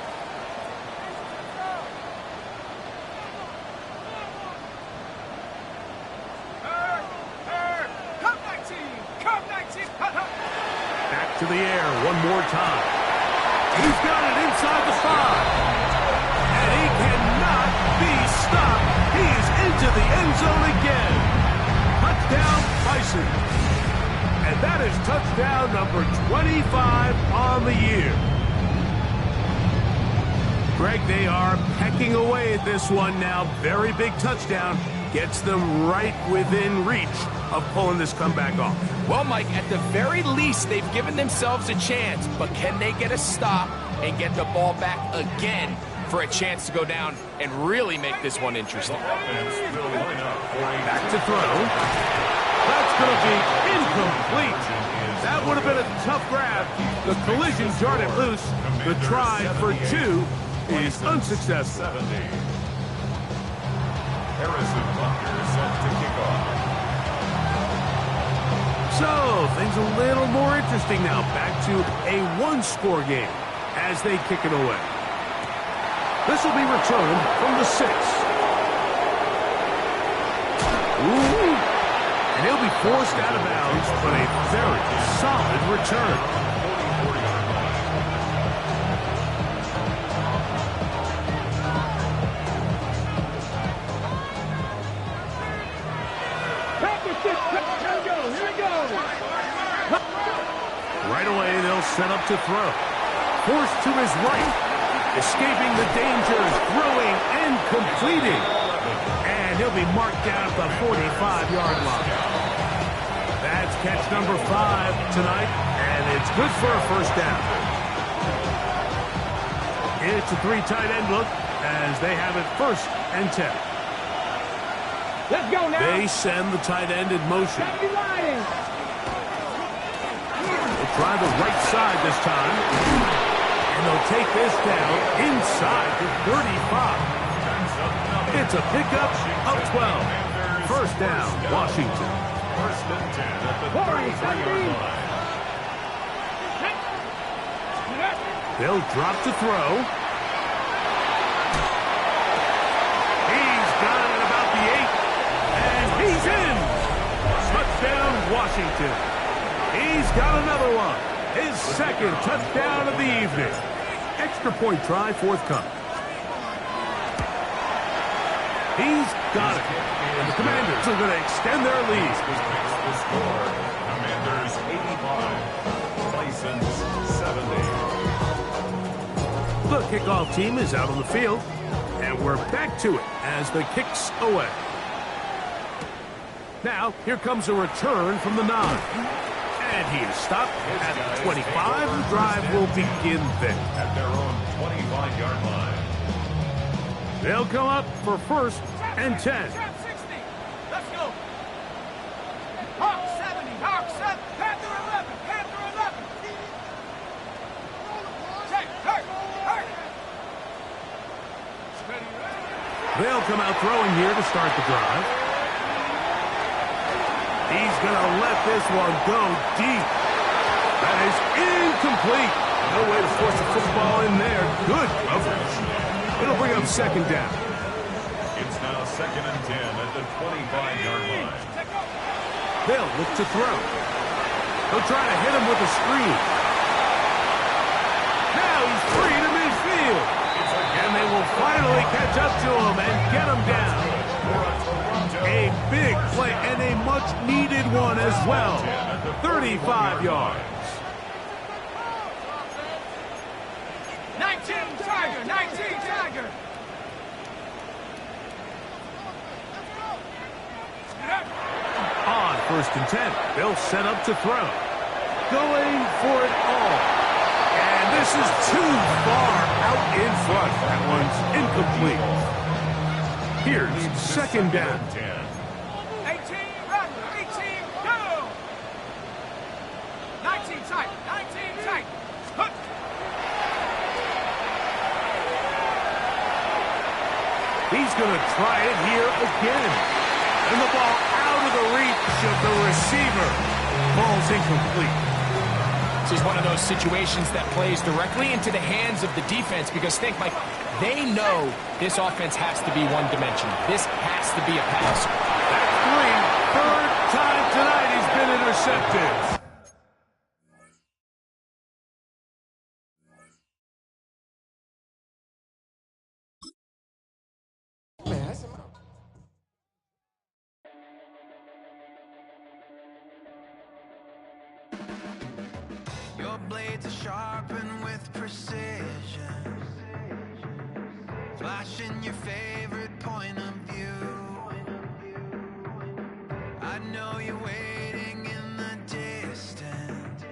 Come 19. Come 19. Back to the air one more time. He's got it inside the 5. And he cannot be stopped. He's into the end zone again. Touchdown, Bison. And that is touchdown number 25 on the year. Greg, they are pecking away at this one now. Very big touchdown. Gets them right within reach of pulling this comeback off. Well, Mike, at the very least, they've given themselves a chance. But can they get a stop and get the ball back again for a chance to go down and really make this one interesting? Back to throw. That's going to be incomplete. That would have been a tough grab. The collision jarred it loose. The try for 2 is unsuccessful. Harrison Butker set to kick off. So, things a little more interesting now. Back to a one-score game as they kick it away. This will be returned from the 6. Ooh. And he'll be forced out of bounds, but a very solid return. Right away, they'll set up to throw. Forced to his right. Escaping the dangers, throwing and completing. And he'll be marked down at the 45-yard line. That's catch number 5 tonight, and it's good for a first down. It's a 3 tight end look as they have it first and 10. Let's go now. They send the tight end in motion. They'll try the right side this time. And they'll take this down inside the 35. It's a pickup of 12. First down, Washington. First and 10 at the 33-yard line. They'll drop to throw. He's got it at about the 8. And he's in. Touchdown, Washington. He's got another one. His second touchdown of the evening. Extra point try forthcoming. He's got it. And the Commanders are going to extend their lead. The score, Commanders 85, Bisons 70. The kickoff team is out on the field. And we're back to it as the kick's away. Now, here comes a return from the 9. And he is stopped at 25. The drive will begin then. At their own 25-yard line. They'll come up for first and 10. Let's go. Hawk 70. Hawk 7. Panther 11. Panther 11. Check. Hurt. They'll come out throwing here to start the drive. He's going to let this one go deep. That is incomplete. No way to force a football in there. Good coverage. It'll bring up second down. It's now second and 10 at the 25-yard line. They'll look to throw. They'll try to hit him with a screen. Now he's free to midfield. will finally catch up to him and get him down. A big play and a much-needed one as well. 35 yards. 19 Tiger, 19 Tiger. On 1st and 10, they'll set up to throw. Going for it all. And this is too far out in front. That one's incomplete. Here's 2nd down. 18 run, 18 go. 19 tight, 19 tight. Hook. He's going to try it here again. And the ball out of the reach of the receiver. Ball's incomplete. This is one of those situations that plays directly into the hands of the defense because think, Mike, they know this offense has to be one-dimensional. This has to be a pass. That's 3. 3rd time tonight he's been intercepted. Your blades are sharpened with precision, flashing your favorite point of view. I know you're waiting in the distance,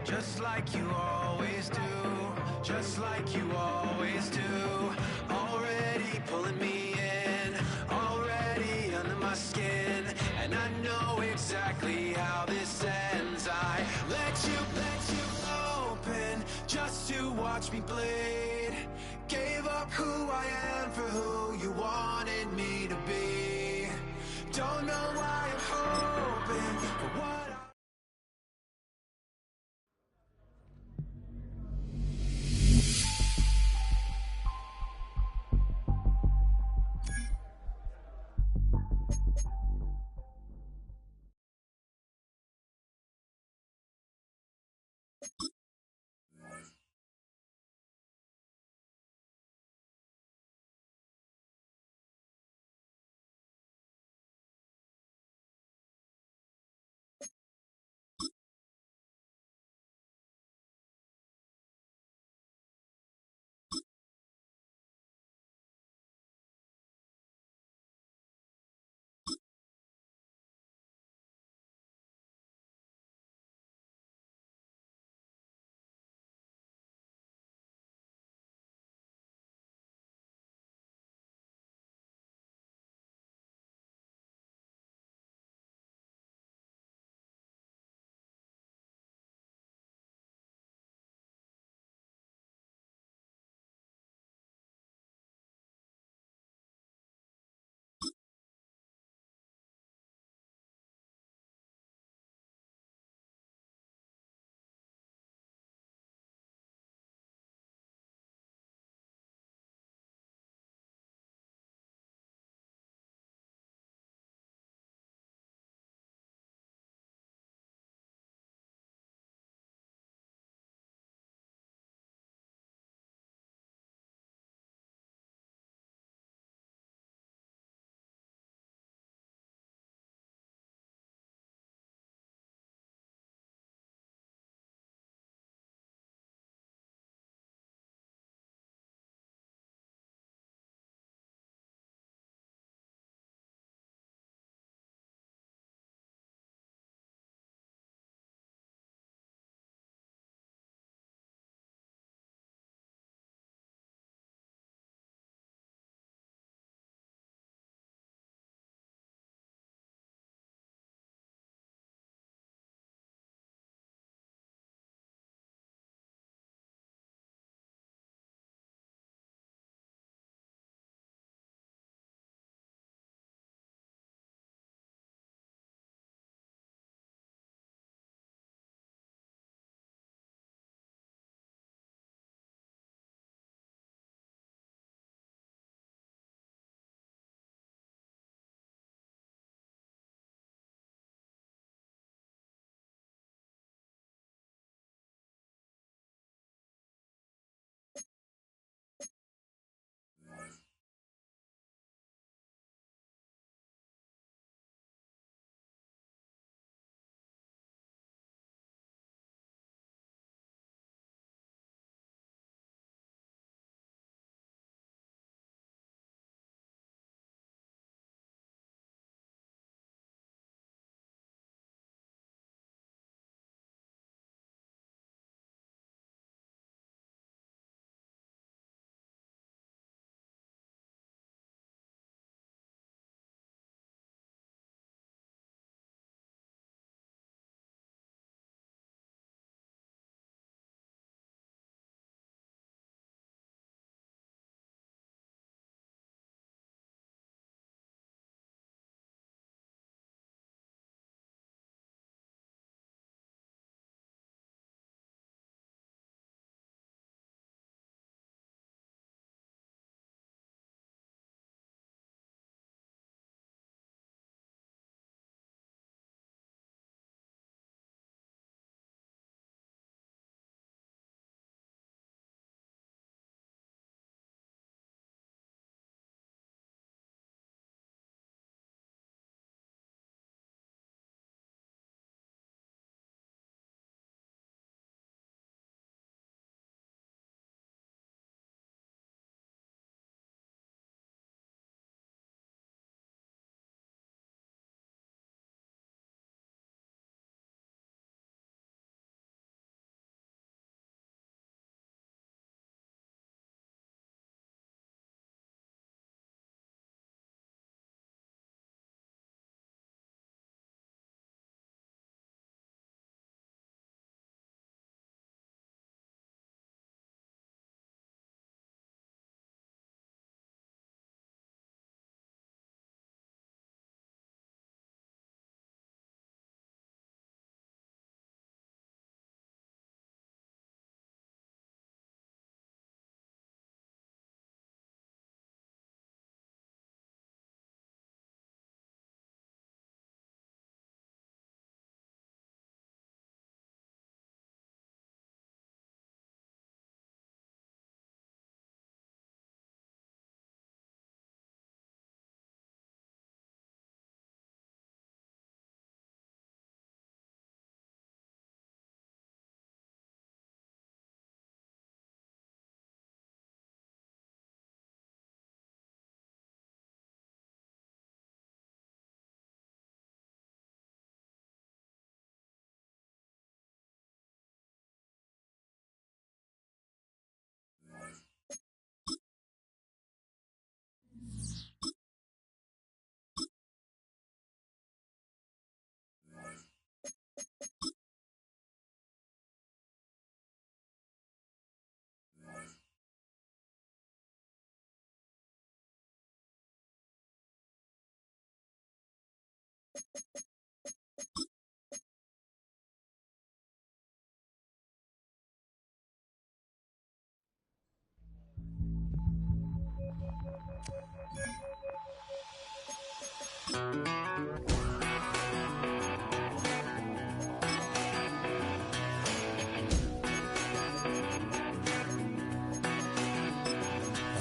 just like you always do, just like you always do. Already pulling me in, already under my skin, and I know exactly how this ends. I let you open just to watch me bleed. Gave up who I am for who you wanted me to be. Don't know why I'm hoping for what I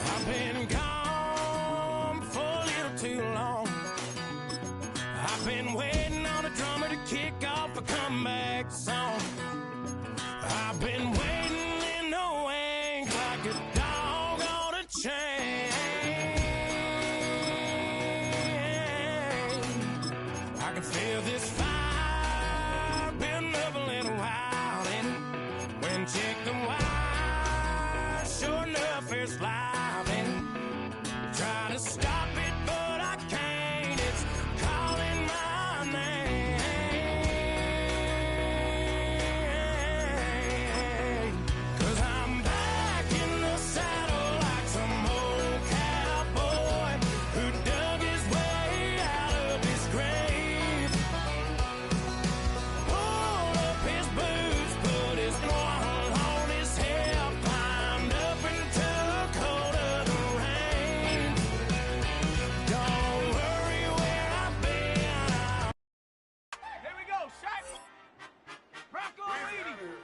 I've been gone for a little too long. I've been waiting on a drummer to kick off a comeback song. I've been waiting in the wings like a dog on a chain. I can feel this fire building up a little while, and when chicken wire, sure enough, it's live, and try to stop it, but I can't. It's calling my name. 'Cause I'm back in the saddle like some old cowboy who dug his way out of his grave. Pulled up his boots, put his one on his head, climbed up and took hold of the rain. Don't worry where I've been. Here we go, Shaq. Bronco leading.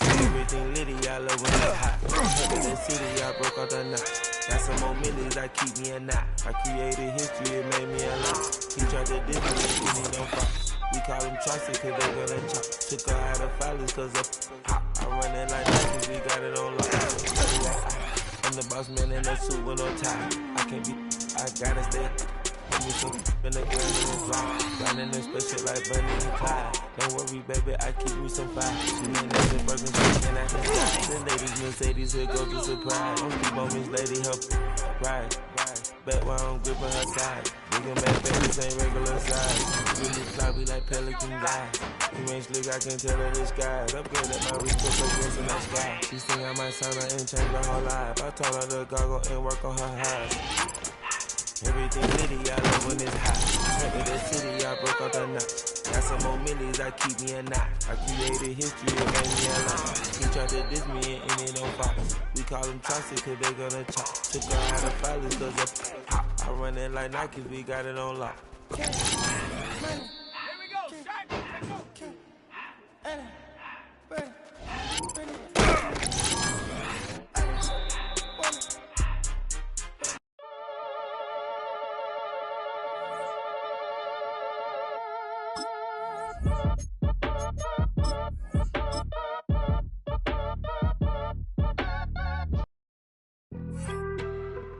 Everything litty, I love when it's hot. In the city, I broke out the knot. Got some more millies that keep me a knot. I created history, it made me a lot. He tried to diss me, give me no fuck. We call them Chaucer, cause they gonna chop. Took her out of filers, cause of hot. I run it like that, cause we got it on lock. I'm the boss man in a suit with no tie. I can't be, I gotta stay. Give me some in the ground and the fly. Grinding this special like Bunny and Clyde. Don't worry, baby, I keep me some fire. She ain't nothing broken, she ain't at the sky. The ladies, Mercedes, here goes the surprise. Don't keep on this lady, help ride. Bet while I'm gripping her side. Big and bad, babies ain't regular size. Really floppy like Pelican guy. You ain't slick, I can tell her the skies. Upgrade at my wrist, put her in the sky. She think I might sign her and change her whole life. I told her to goggle and work on her eyes. Everything litty, I love when it's hot. Went to the city, I broke out the knot. Got some more millies, I keep me a knot. I created history, it made me a lot. He tried to diss me and it don't fox. We call them Chaucer, cause they gonna chop. Took her out of filers, cause of hot. I run it like Nike, we got it on lock. Here we go, Shaq.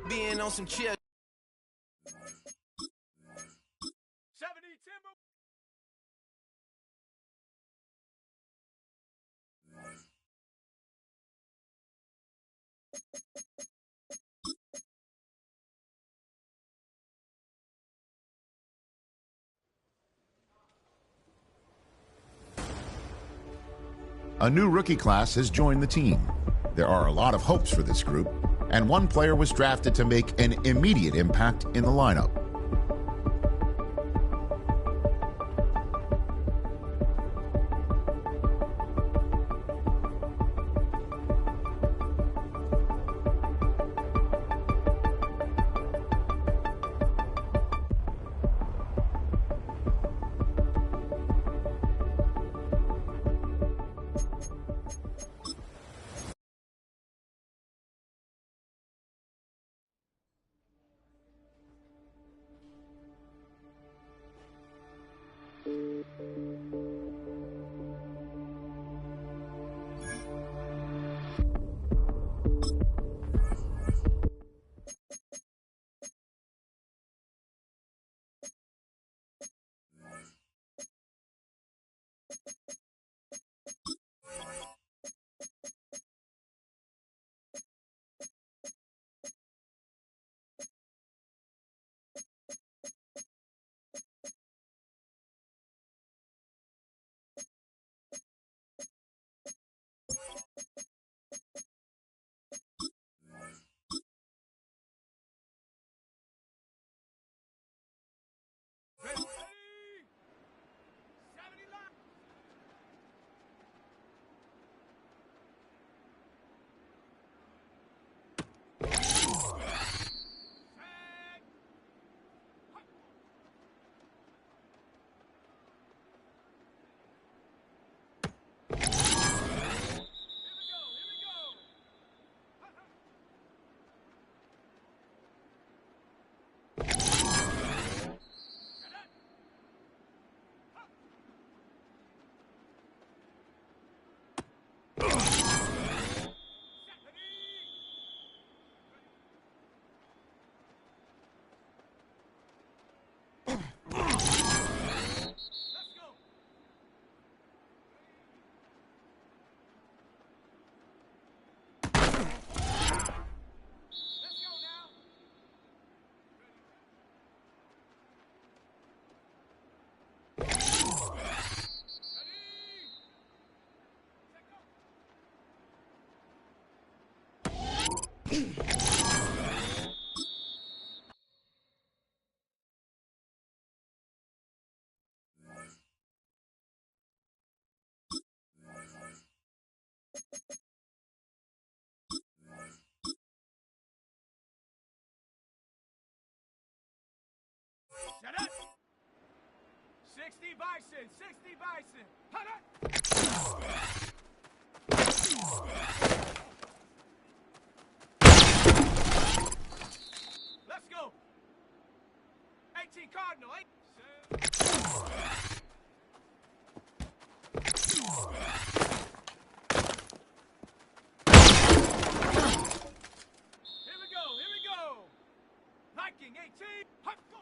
Being on some chill. 70 Timber. A new rookie class has joined the team. There are a lot of hopes for this group, and one player was drafted to make an immediate impact in the lineup. Shut up! 60 Bison, 60 Bison. Hut up! Let's go. 18 Cardinal, 8. Here we go. Viking 18. Hut, go.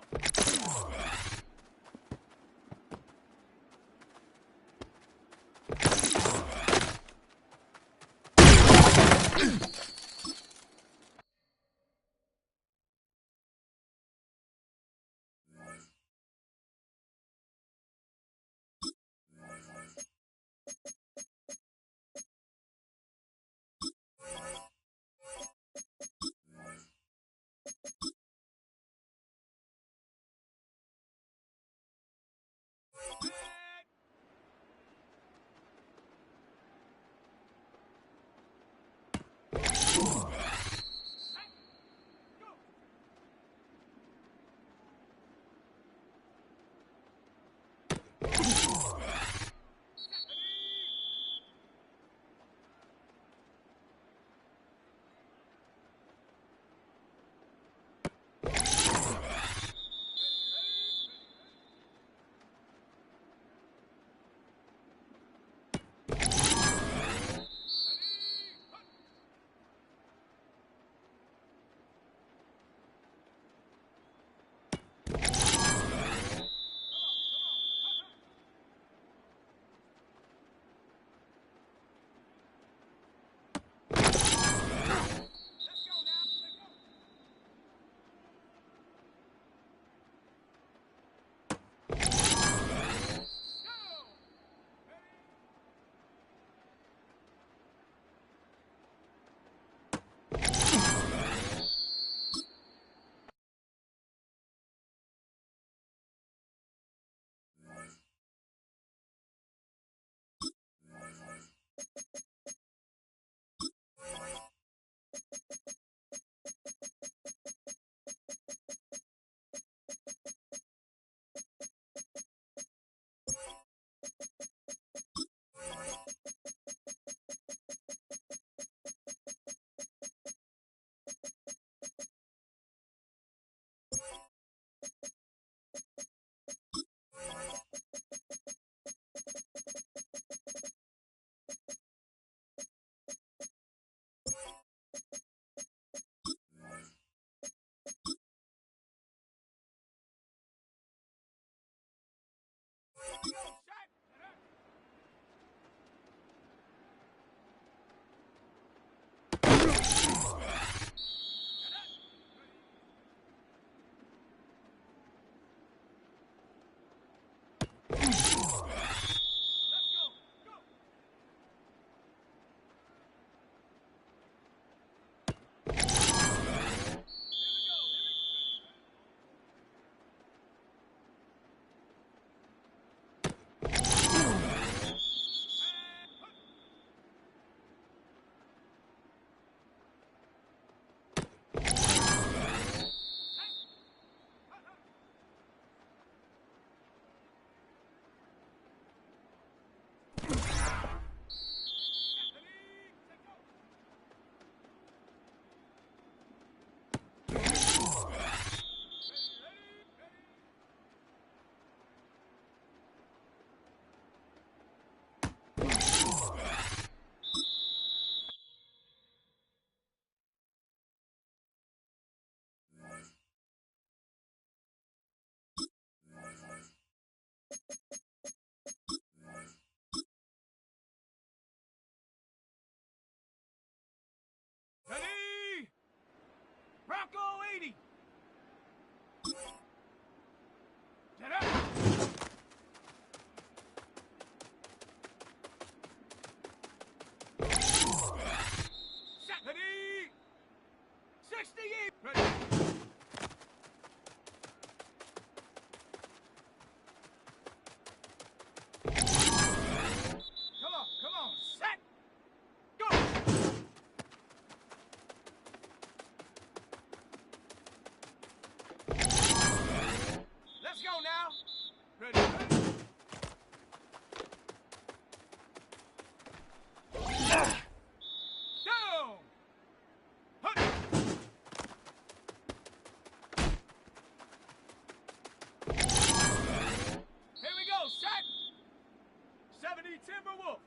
Wolf.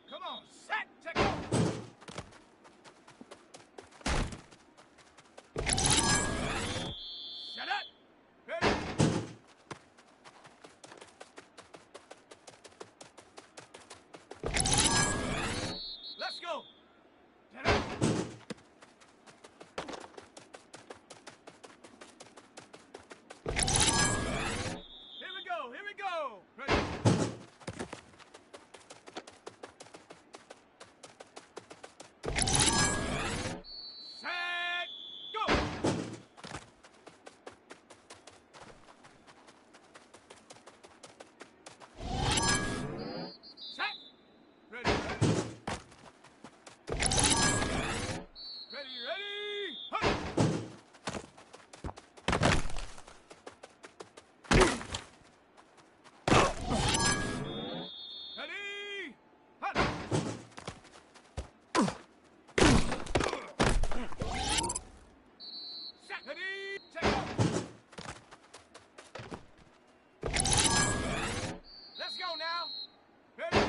Come on, set, check out. Shut up. Ready? Let's go. Get up. Here we go. Ready? Set, go. Set. Ready, ready. Ready, ready. Hunt. Ready. Hunt. Set. Ready. Check out. Let's go now. Ready.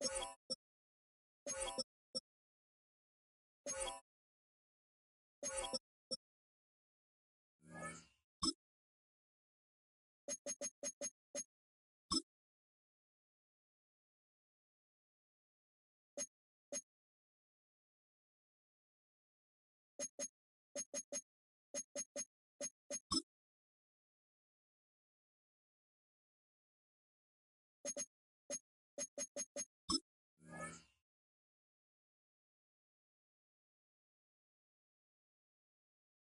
Bye.